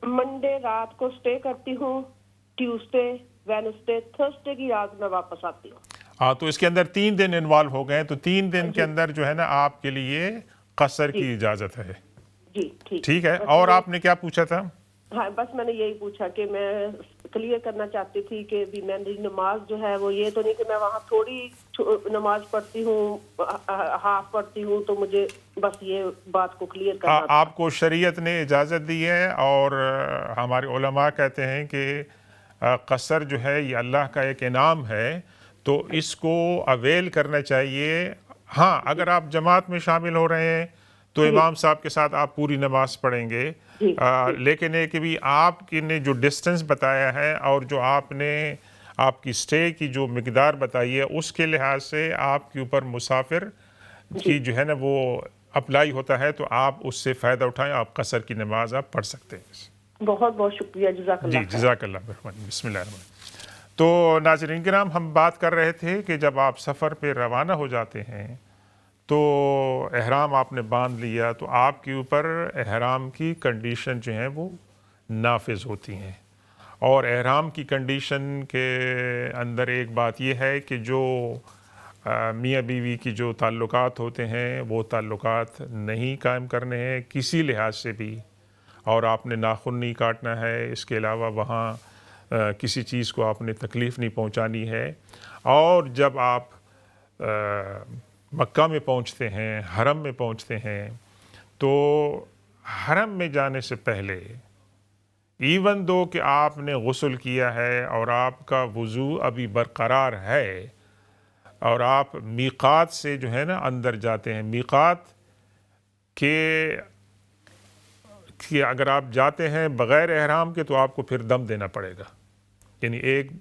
منڈے رات کو سٹے کرتی ہوں، ٹیوزڈے، وینسڈے، تھرسڈے کی رات میں واپس آتی ہوں۔ ہاں، تو اس کے اندر 3 دن انوالو ہو گئے، تو 3 دن کے اندر جو ہے نا آپ کے لیے قصر کی اجازت ہے۔ جی ٹھیک ہے، اور آپ نے کیا پوچھا تھا؟ ہاں، بس میں نے یہی پوچھا کہ میں کلیئر کرنا چاہتی تھی کہ بھی میری نماز جو ہے وہ یہ تو نہیں کہ میں وہاں تھوڑی نماز پڑھتی ہوں، ہاف پڑھتی ہوں، تو مجھے بس یہ بات کو کلیئر کرنا تھا۔ آپ کو شریعت نے اجازت دی ہے، اور ہمارے علماء کہتے ہیں کہ قصر جو ہے یہ اللہ کا ایک انعام ہے، تو اس کو اویل کرنا چاہیے۔ ہاں، اگر آپ جماعت میں شامل ہو رہے ہیں تو امام صاحب کے ساتھ آپ پوری نماز پڑھیں گے، لیکن یہ کہ بھی آپ نے جو ڈسٹنس بتایا ہے اور جو آپ نے آپ کی سٹے کی جو مقدار بتائی ہے، اس کے لحاظ سے آپ کے اوپر مسافر کی جو ہے نا وہ اپلائی ہوتا ہے، تو آپ اس سے فائدہ اٹھائیں، آپ قصر کی نماز آپ پڑھ سکتے ہیں۔ بہت بہت شکریہ، جزاک اللہ۔ جی، جزاک اللہ الرحمن۔ بسم اللہ الرحمن الرحیم۔ تو ناظرین کرام، ہم بات کر رہے تھے کہ جب آپ سفر پہ روانہ ہو جاتے ہیں تو احرام آپ نے باندھ لیا، تو آپ کے اوپر احرام کی کنڈیشن جو ہیں وہ نافذ ہوتی ہیں، اور احرام کی کنڈیشن کے اندر ایک بات یہ ہے کہ جو میاں بیوی کی جو تعلقات ہوتے ہیں وہ تعلقات نہیں قائم کرنے ہیں کسی لحاظ سے بھی، اور آپ نے ناخن نہیں کاٹنا ہے، اس کے علاوہ وہاں کسی چیز کو آپ نے تکلیف نہیں پہنچانی ہے، اور جب آپ مکہ میں پہنچتے ہیں، حرم میں پہنچتے ہیں، تو حرم میں جانے سے پہلے ایون دو کہ آپ نے غسل کیا ہے اور آپ کا وضو ابھی برقرار ہے، اور آپ میقات سے جو ہے نا اندر جاتے ہیں. میقات کہ اگر آپ جاتے ہیں بغیر احرام کے تو آپ کو پھر دم دینا پڑے گا، یعنی ایک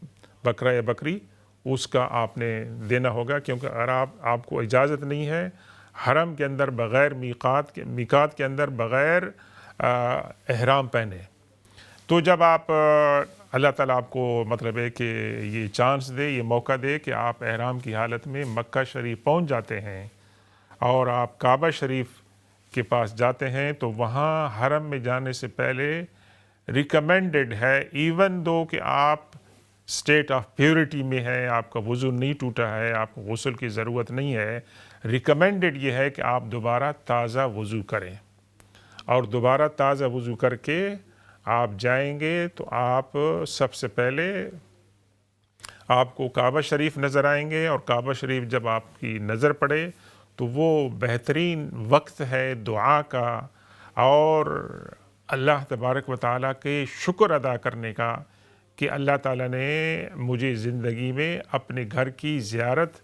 بکرا یا بکری اس کا آپ نے دینا ہوگا، کیونکہ اگر آپ کو اجازت نہیں ہے حرم کے اندر بغیر میقات کے اندر بغیر احرام پہنے. تو جب آپ اللہ تعالیٰ آپ کو مطلب ہے کہ یہ چانس دے، یہ موقع دے کہ آپ احرام کی حالت میں مکہ شریف پہنچ جاتے ہیں اور آپ کعبہ شریف کے پاس جاتے ہیں، تو وہاں حرم میں جانے سے پہلے ریکمینڈڈ ہے، ایون دو کہ آپ اسٹیٹ آف پیورٹی میں ہے، آپ کا وضو نہیں ٹوٹا ہے، آپ کو غسل کی ضرورت نہیں ہے، ریکمینڈڈ یہ ہے کہ آپ دوبارہ تازہ وضو کریں. اور دوبارہ تازہ وضو کر کے آپ جائیں گے تو آپ سب سے پہلے آپ کو کعبہ شریف نظر آئیں گے، اور کعبہ شریف جب آپ کی نظر پڑے تو وہ بہترین وقت ہے دعا کا اور اللہ تبارک و تعالیٰ کے شکر ادا کرنے کا کہ اللہ تعالیٰ نے مجھے زندگی میں اپنے گھر کی زیارت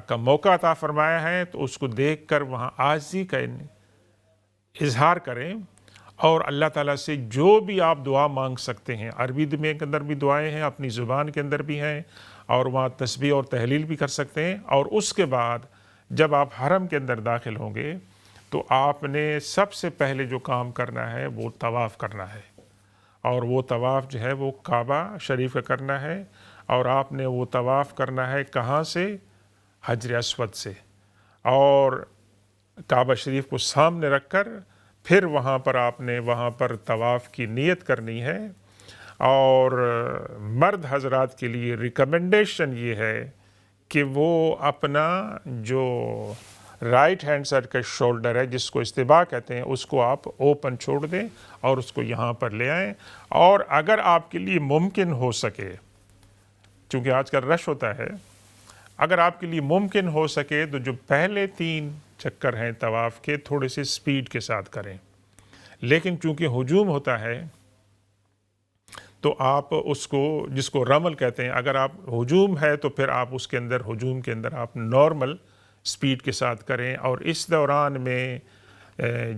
کا موقع عطا فرمایا ہے. تو اس کو دیکھ کر وہاں عاجزی کا اظہار کریں اور اللہ تعالیٰ سے جو بھی آپ دعا مانگ سکتے ہیں. عربی میں کے اندر بھی دعائیں ہیں، اپنی زبان کے اندر بھی ہیں، اور وہاں تسبیح اور تحلیل بھی کر سکتے ہیں. اور اس کے بعد جب آپ حرم کے اندر داخل ہوں گے تو آپ نے سب سے پہلے جو کام کرنا ہے وہ طواف کرنا ہے، اور وہ طواف جو ہے وہ کعبہ شریف کا کرنا ہے. اور آپ نے وہ طواف کرنا ہے کہاں سے؟ حجر اسود سے. اور کعبہ شریف کو سامنے رکھ کر پھر وہاں پر طواف کی نیت کرنی ہے. اور مرد حضرات کے لیے ریکمنڈیشن یہ ہے کہ وہ اپنا جو رائٹ ہینڈ سائڈ کا شولڈر ہے جس کو استباح کہتے ہیں اس کو آپ اوپن چھوڑ دیں اور اس کو یہاں پر لے آئیں. اور اگر آپ کے لیے ممکن ہو سکے، چونکہ آج کل رش ہوتا ہے، اگر آپ کے لیے ممکن ہو سکے تو جو پہلے 3 چکر ہیں طواف کے تھوڑے سے سپیڈ کے ساتھ کریں. لیکن چونکہ ہجوم ہوتا ہے تو آپ اس کو جس کو رمل کہتے ہیں، اگر آپ ہجوم ہے تو پھر آپ اس کے اندر ہجوم کے اندر آپ نارمل سپیڈ کے ساتھ کریں. اور اس دوران میں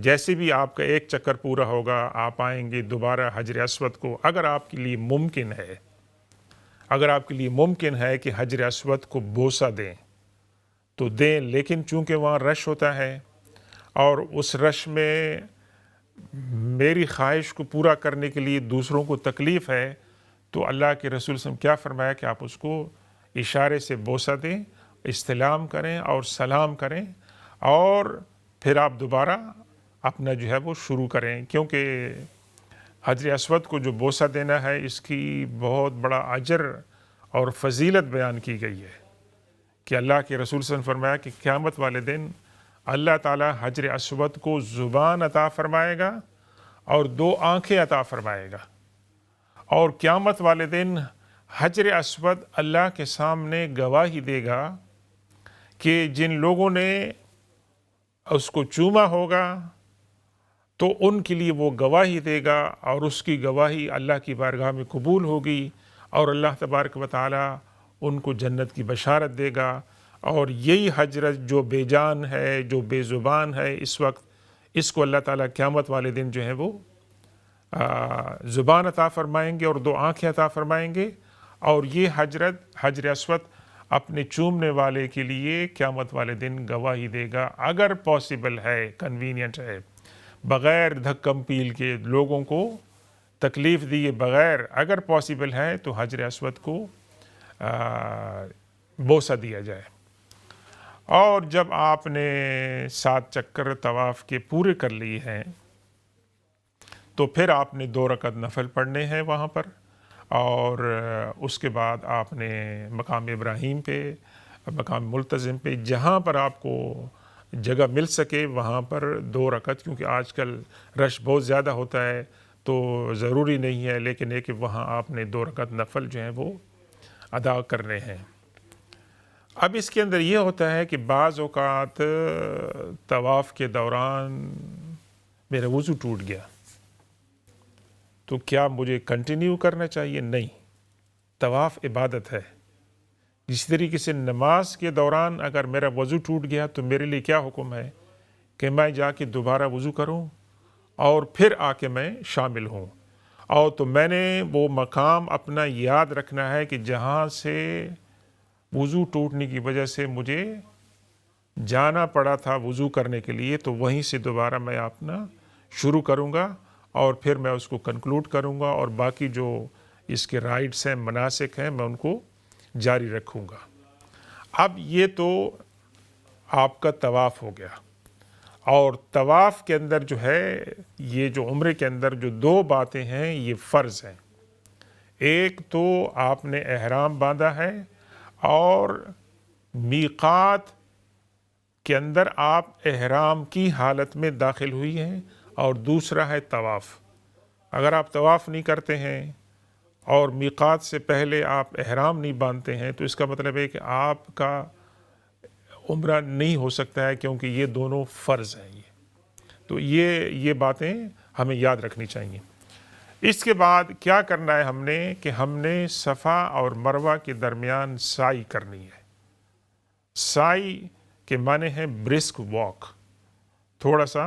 جیسے بھی آپ کا ایک چکر پورا ہوگا آپ آئیں گے دوبارہ حجر اسود کو. اگر آپ کے لیے ممکن ہے کہ حجر اسود کو بوسہ دیں تو دیں، لیکن چونکہ وہاں رش ہوتا ہے اور اس رش میں میری خواہش کو پورا کرنے کے لیے دوسروں کو تکلیف ہے، تو اللہ کے رسول صلی اللہ علیہ وسلم کیا فرمایا کہ آپ اس کو اشارے سے بوسہ دیں، استلام کریں اور سلام کریں، اور پھر آپ دوبارہ اپنا جو ہے وہ شروع کریں. کیونکہ حجر اسود کو جو بوسہ دینا ہے اس کی بہت بڑا اجر اور فضیلت بیان کی گئی ہے کہ اللہ کے رسول صلی اللہ علیہ وسلم فرمایا کہ قیامت والے دن اللہ تعالیٰ حجر اسود کو زبان عطا فرمائے گا اور 2 آنکھیں عطا فرمائے گا. اور قیامت والے دن حجر اسود اللہ کے سامنے گواہی دے گا کہ جن لوگوں نے اس کو چوما ہوگا تو ان کے لیے وہ گواہی دے گا، اور اس کی گواہی اللہ کی بارگاہ میں قبول ہوگی، اور اللہ تبارک و تعالیٰ ان کو جنت کی بشارت دے گا. اور یہی حجر جو بے جان ہے، جو بے زبان ہے اس وقت، اس کو اللہ تعالیٰ قیامت والے دن جو ہے وہ زبان عطا فرمائیں گے اور 2 آنکھیں عطا فرمائیں گے. اور یہ حجر اسود اپنے چومنے والے کے لیے قیامت والے دن گواہی دے گا. اگر پاسبل ہے، کنوینینٹ ہے، بغیر دھکم پیل کے لوگوں کو تکلیف دیے بغیر اگر پاسبل ہے تو حجر اسود کو بوسہ دیا جائے. اور جب آپ نے 7 چکر طواف کے پورے کر لیے ہیں تو پھر آپ نے 2 رکعت نفل پڑھنے ہیں وہاں پر. اور اس کے بعد آپ نے مقام ابراہیم پہ، مقام ملتزم پہ، جہاں پر آپ کو جگہ مل سکے وہاں پر 2 رکعت، کیونکہ آج کل رش بہت زیادہ ہوتا ہے تو ضروری نہیں ہے، لیکن کہ وہاں آپ نے 2 رکعت نفل جو ہیں وہ ادا کرنے ہیں. اب اس کے اندر یہ ہوتا ہے کہ بعض اوقات طواف کے دوران میرا وضو ٹوٹ گیا تو کیا مجھے کنٹینیو کرنا چاہیے؟ نہیں، طواف عبادت ہے. جس طریقے سے نماز کے دوران اگر میرا وضو ٹوٹ گیا تو میرے لیے کیا حکم ہے کہ میں جا کے دوبارہ وضو کروں اور پھر آ کے میں شامل ہوں. اور تو میں نے وہ مقام اپنا یاد رکھنا ہے کہ جہاں سے وضو ٹوٹنے کی وجہ سے مجھے جانا پڑا تھا وضو کرنے کے لیے، تو وہیں سے دوبارہ میں اپنا شروع کروں گا اور پھر میں اس کو کنکلوڈ کروں گا، اور باقی جو اس کے رائٹس ہیں، مناسک ہیں، میں ان کو جاری رکھوں گا. اب یہ تو آپ کا طواف ہو گیا، اور طواف کے اندر جو ہے یہ جو عمرے کے اندر جو دو باتیں ہیں یہ فرض ہیں. ایک تو آپ نے احرام باندھا ہے اور میقات کے اندر آپ احرام کی حالت میں داخل ہوئی ہیں، اور دوسرا ہے طواف. اگر آپ طواف نہیں کرتے ہیں اور میقات سے پہلے آپ احرام نہیں باندھتے ہیں تو اس کا مطلب ہے کہ آپ کا عمرہ نہیں ہو سکتا ہے، کیونکہ یہ دونوں فرض ہیں. تو یہ باتیں ہمیں یاد رکھنی چاہیے. اس کے بعد کیا کرنا ہے ہم نے کہ ہم نے صفا اور مروہ کے درمیان سعی کرنی ہے. سعی کے معنی ہے برسک واک، تھوڑا سا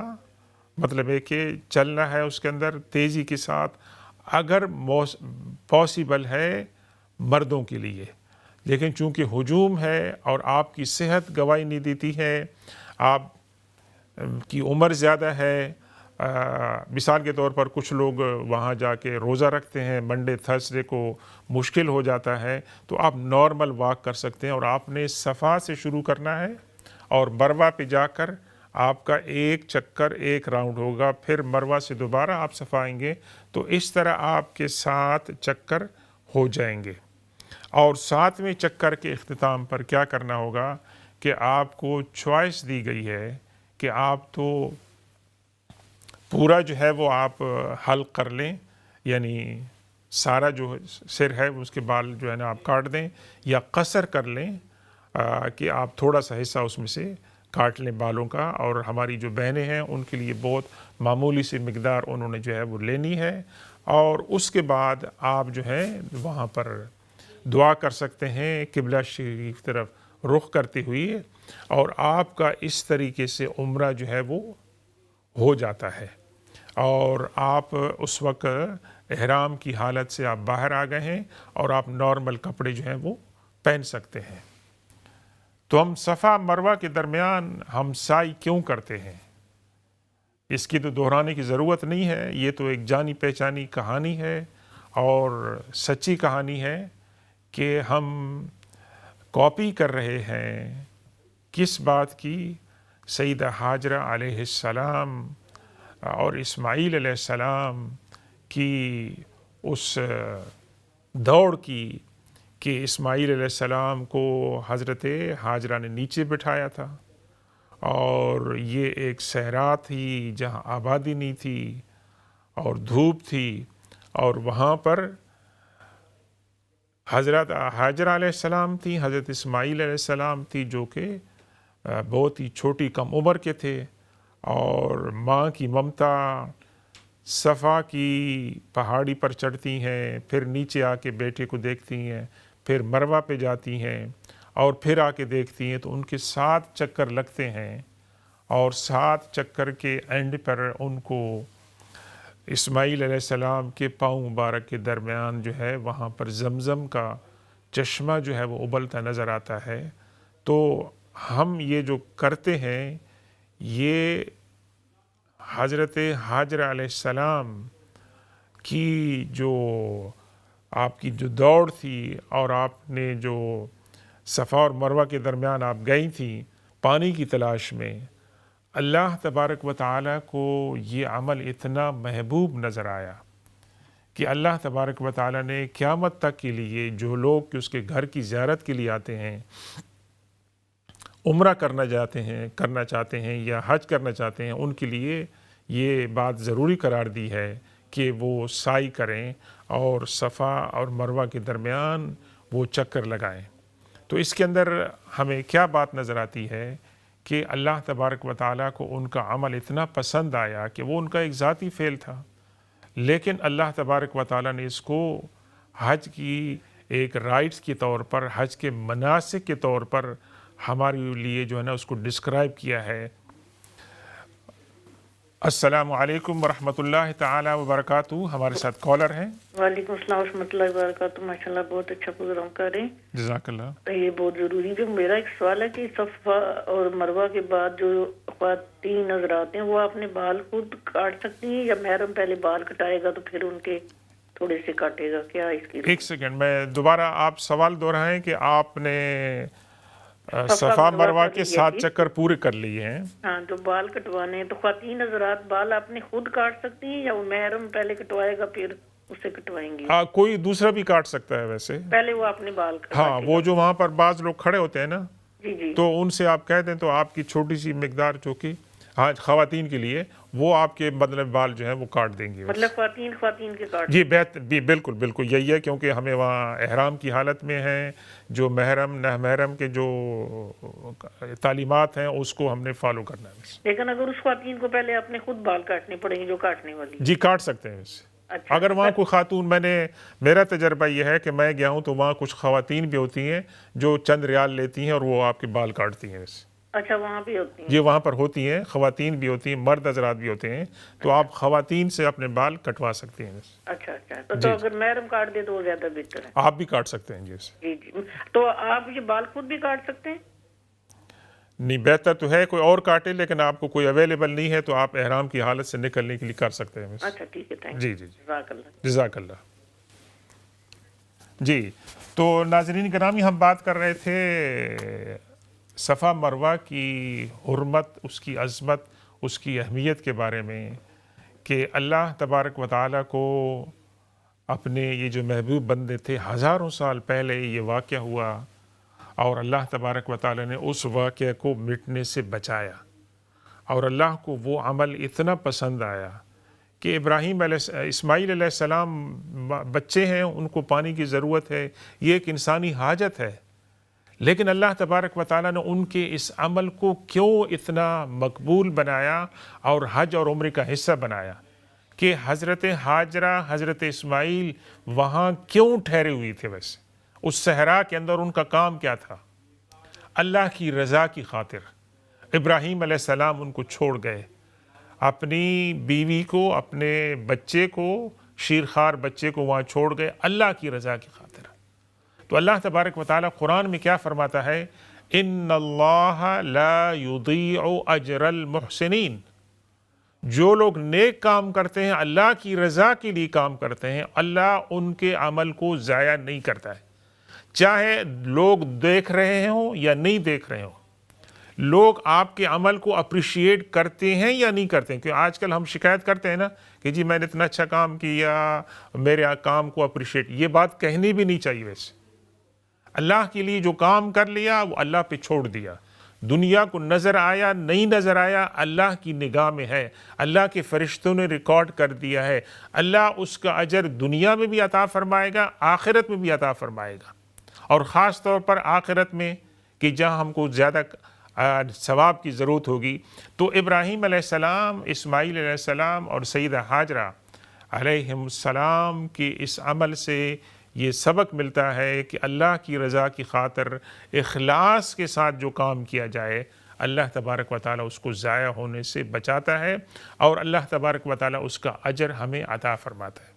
مطلب ہے کہ چلنا ہے اس کے اندر تیزی کے ساتھ، اگر پاسبل ہے مردوں کے لیے. لیکن چونکہ ہجوم ہے اور آپ کی صحت گواہی نہیں دیتی ہے، آپ کی عمر زیادہ ہے، مثال کے طور پر کچھ لوگ وہاں جا کے روزہ رکھتے ہیں، منڈے تھرسڈے کو مشکل ہو جاتا ہے، تو آپ نارمل واک کر سکتے ہیں. اور آپ نے صفا سے شروع کرنا ہے اور مروہ پہ جا کر آپ کا ایک چکر ایک راؤنڈ ہوگا، پھر مروہ سے دوبارہ آپ صفا آئیں گے، تو اس طرح آپ کے 7 چکر ہو جائیں گے. اور 7ویں چکر کے اختتام پر کیا کرنا ہوگا کہ آپ کو چوائس دی گئی ہے کہ آپ تو پورا جو ہے وہ آپ حلق کر لیں، یعنی سارا جو سر ہے اس کے بال جو ہے نا آپ کاٹ دیں، یا قصر کر لیں کہ آپ تھوڑا سا حصہ اس میں سے کاٹ لیں بالوں کا. اور ہماری جو بہنیں ہیں ان کے لیے بہت معمولی سی مقدار انہوں نے جو ہے وہ لینی ہے. اور اس کے بعد آپ جو ہے وہاں پر دعا کر سکتے ہیں قبلہ شریف طرف رخ کرتے ہوئے، اور آپ کا اس طریقے سے عمرہ جو ہے وہ ہو جاتا ہے. اور آپ اس وقت احرام کی حالت سے آپ باہر آ گئے ہیں اور آپ نارمل کپڑے جو ہیں وہ پہن سکتے ہیں. تو ہم صفا مروہ کے درمیان ہم سعی کیوں کرتے ہیں؟ اس کی تو دہرانے کی ضرورت نہیں ہے، یہ تو ایک جانی پہچانی کہانی ہے اور سچی کہانی ہے کہ ہم کاپی کر رہے ہیں کس بات کی؟ سیدہ حاجرہ علیہ السلام اور اسماعیل علیہ السلام کی اس دوڑ کی کہ اسماعیل علیہ السلام کو حضرت حاجرہ نے نیچے بٹھایا تھا، اور یہ ایک صحرا تھی جہاں آبادی نہیں تھی اور دھوپ تھی، اور وہاں پر حضرت حاجرہ علیہ السلام تھی، حضرت اسماعیل علیہ السلام تھی جو کہ بہت ہی چھوٹی کم عمر کے تھے، اور ماں کی ممتا صفا کی پہاڑی پر چڑھتی ہیں، پھر نیچے آ کے بیٹے کو دیکھتی ہیں، پھر مروہ پہ جاتی ہیں اور پھر آ کے دیکھتی ہیں، تو ان کے 7 چکر لگتے ہیں، اور 7 چکر کے اینڈ پر ان کو اسماعیل علیہ السلام کے پاؤں مبارک کے درمیان جو ہے وہاں پر زمزم کا چشمہ جو ہے وہ ابلتا نظر آتا ہے. تو ہم یہ جو کرتے ہیں یہ حضرت حاجرہ علیہ السلام کی جو آپ کی جو دوڑ تھی، اور آپ نے جو صفا اور مروہ کے درمیان آپ گئی تھیں پانی کی تلاش میں، اللہ تبارک و تعالیٰ کو یہ عمل اتنا محبوب نظر آیا کہ اللہ تبارک و تعالیٰ نے قیامت تک کے لیے جو لوگ کہ اس کے گھر کی زیارت کے لیے آتے ہیں، عمرہ کرنا چاہتے ہیں یا حج کرنا چاہتے ہیں، ان کے لیے یہ بات ضروری قرار دی ہے کہ وہ سعی کریں اور صفا اور مروہ کے درمیان وہ چکر لگائیں. تو اس کے اندر ہمیں کیا بات نظر آتی ہے کہ اللہ تبارک و تعالیٰ کو ان کا عمل اتنا پسند آیا کہ وہ ان کا ایک ذاتی فعل تھا، لیکن اللہ تبارک و تعالیٰ نے اس کو حج کی ایک رائٹس کے طور پر، حج کے مناسک کے طور پر ہمارے لیے جو ہے نا اس کو ڈسکرائب کیا ہے۔ السلام علیکم ورحمۃ اللہ تعالی وبرکاتہ، ہمارے ساتھ کالر ہیں۔ وعلیکم السلام ورحمۃ اللہ وبرکاتہ، ماشاء اللہ بہت اچھا پروگرام کر رہے ہیں، جزاک اللہ۔ یہ بہت ضروری۔ جو میرا ایک سوال ہے کہ صفا اور مروہ کے بعد جو خواتین نظر آتے ہیں وہ اپنے بال خود کاٹ سکتی ہیں یا محرم پہلے بال کٹائے گا تو پھر ان کے تھوڑے سے کاٹے گا؟ کیا اس کی؟ ایک سیکنڈ، میں دوبارہ آپ سوال دہرائیں کہ آپ نے صفا مروہ کے 7 چکر پورے کر لیے ہیں؟ ہاں، جو بال کٹوانے ہیں تو خواتین حضرات بال اپنے خود کاٹ سکتی ہیں یا وہ محرم پہلے کٹوائے گا پھر اسے کٹوائیں گی؟ کوئی دوسرا بھی کاٹ سکتا ہے ویسے، پہلے وہ اپنے بال ہاں، وہ جو وہاں پر بعض لوگ کھڑے ہوتے ہیں نا، جی جی، تو ان سے آپ کہہ دیں تو آپ کی چھوٹی سی مقدار جو کہ ہاں خواتین کے لیے، وہ آپ کے مطلب بال جو ہیں وہ کاٹ دیں گے۔ مطلب خواتین کے کاٹ؟ جی بالکل بالکل یہی ہے، کیونکہ ہمیں وہاں احرام کی حالت میں ہیں، جو محرم نہ محرم کے جو تعلیمات ہیں اس کو ہم نے فالو کرنا ہے۔ لیکن اگر اس خواتین کو پہلے اپنے خود بال کاٹنے پڑیں گے جو کاٹنے والی؟ جی کاٹ سکتے ہیں اسے۔ اچھا، اگر وہاں کوئی خاتون، میرا تجربہ یہ ہے کہ میں گیا ہوں تو وہاں کچھ خواتین بھی ہوتی ہیں جو چند ریال لیتی ہیں اور وہ آپ کے بال کاٹتی ہیں اسے۔ اچھا، وہاں بھی ہوتی ہیں؟ یہ وہاں پر ہوتی ہیں، خواتین بھی ہوتی ہیں، مرد حضرات بھی ہوتے ہیں، تو آپ خواتین سے اپنے بال کٹوا سکتے ہیں۔ اچھا تو اگر محرم کاٹ دے تو وہ زیادہ بہتر ہے؟ آپ بھی کاٹ سکتے ہیں جی جی، تو آپ یہ بال خود بھی کاٹ سکتے ہیں؟ نہیں، بہتر تو ہے کوئی اور کاٹے، لیکن آپ کو کوئی اویلیبل نہیں ہے تو آپ احرام کی حالت سے نکلنے کے لیے کر سکتے ہیں۔ اچھا ٹھیک ہے، تھینک جی یو، جزاک اللہ۔ جزاک اللہ۔ جی تو ناظرین گرامی، ہم بات کر رہے تھے صفا مروہ کی حرمت، اس کی عظمت، اس کی اہمیت کے بارے میں، کہ اللہ تبارک و تعالیٰ کو اپنے یہ جو محبوب بندے تھے، ہزاروں سال پہلے یہ واقعہ ہوا اور اللہ تبارک و تعالیٰ نے اس واقعے کو مٹنے سے بچایا، اور اللہ کو وہ عمل اتنا پسند آیا کہ اسماعیل علیہ السلام بچے ہیں، ان کو پانی کی ضرورت ہے، یہ ایک انسانی حاجت ہے، لیکن اللہ تبارک و تعالیٰ نے ان کے اس عمل کو کیوں اتنا مقبول بنایا اور حج اور عمرے کا حصہ بنایا کہ حضرت ہاجرہ، حضرت اسماعیل وہاں کیوں ٹھہرے ہوئے تھے؟ ویسے اس صحرا کے اندر ان کا کام کیا تھا؟ اللہ کی رضا کی خاطر ابراہیم علیہ السلام ان کو چھوڑ گئے، اپنی بیوی کو، اپنے بچے کو، شیرخوار بچے کو وہاں چھوڑ گئے اللہ کی رضا کی خاطر۔ تو اللہ تبارک و تعالیٰ قرآن میں کیا فرماتا ہے؟ ان اللہ لا یضیع اجر المحسنین، جو لوگ نیک کام کرتے ہیں، اللہ کی رضا کے لیے کام کرتے ہیں، اللہ ان کے عمل کو ضائع نہیں کرتا ہے، چاہے لوگ دیکھ رہے ہوں یا نہیں دیکھ رہے ہوں۔ لوگ آپ کے عمل کو اپریشیٹ کرتے ہیں یا نہیں کرتے ہیں؟ کیونکہ آج کل ہم شکایت کرتے ہیں نا کہ جی میں نے اتنا اچھا کام کیا، میرے کام کو اپریشیٹ، یہ بات کہنی بھی نہیں چاہیے۔ ویسے اللہ کے لیے جو کام کر لیا وہ اللہ پہ چھوڑ دیا، دنیا کو نظر آیا نہیں نظر آیا اللہ کی نگاہ میں ہے، اللہ کے فرشتوں نے ریکارڈ کر دیا ہے، اللہ اس کا اجر دنیا میں بھی عطا فرمائے گا، آخرت میں بھی عطا فرمائے گا، اور خاص طور پر آخرت میں کہ جہاں ہم کو زیادہ ثواب کی ضرورت ہوگی۔ تو ابراہیم علیہ السلام، اسماعیل علیہ السلام اور سیدہ ہاجرہ علیہم السلام کے اس عمل سے یہ سبق ملتا ہے کہ اللہ کی رضا کی خاطر اخلاص کے ساتھ جو کام کیا جائے، اللہ تبارک و تعالیٰ اس کو ضائع ہونے سے بچاتا ہے، اور اللہ تبارک و تعالیٰ اس کا اجر ہمیں عطا فرماتا ہے۔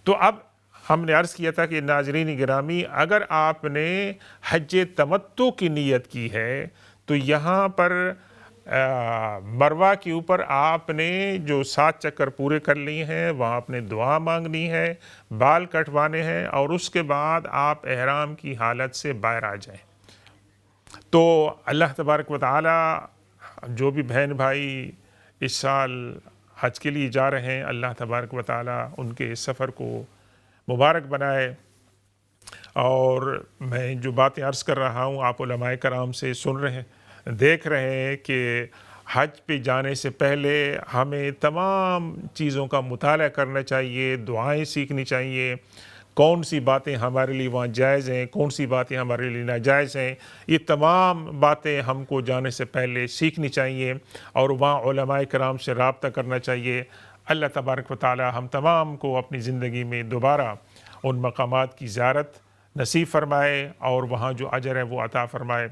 تو اب ہم نے عرض کیا تھا کہ ناظرین گرامی، اگر آپ نے حج تمتع کی نیت کی ہے تو یہاں پر مروہ کے اوپر آپ نے جو 7 چکر پورے کر لیے ہیں، وہاں آپ نے دعا مانگنی ہے، بال کٹوانے ہیں، اور اس کے بعد آپ احرام کی حالت سے باہر آ جائیں۔ تو اللہ تبارک و تعالی جو بھی بہن بھائی اس سال حج کے لیے جا رہے ہیں، اللہ تبارک و تعالی ان کے اس سفر کو مبارک بنائے۔ اور میں جو باتیں عرض کر رہا ہوں آپ علماء کرام سے سن رہے ہیں، دیکھ رہے ہیں کہ حج پہ جانے سے پہلے ہمیں تمام چیزوں کا مطالعہ کرنا چاہیے، دعائیں سیکھنی چاہیے، کون سی باتیں ہمارے لیے وہاں جائز ہیں، کون سی باتیں ہمارے لیے ناجائز ہیں، یہ تمام باتیں ہم کو جانے سے پہلے سیکھنی چاہیے، اور وہاں علماء کرام سے رابطہ کرنا چاہیے۔ اللہ تبارک و تعالی ہم تمام کو اپنی زندگی میں دوبارہ ان مقامات کی زیارت نصیب فرمائے اور وہاں جو اجر ہے وہ عطا فرمائے۔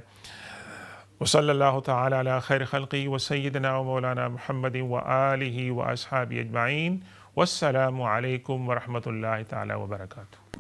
وصلی اللہ تعالی علی خیر خلقی وسیدنا و مولانا محمد وآلہ واصحابہ اجمعین، والسلام علیکم ورحمۃ اللہ تعالی وبرکاتہ۔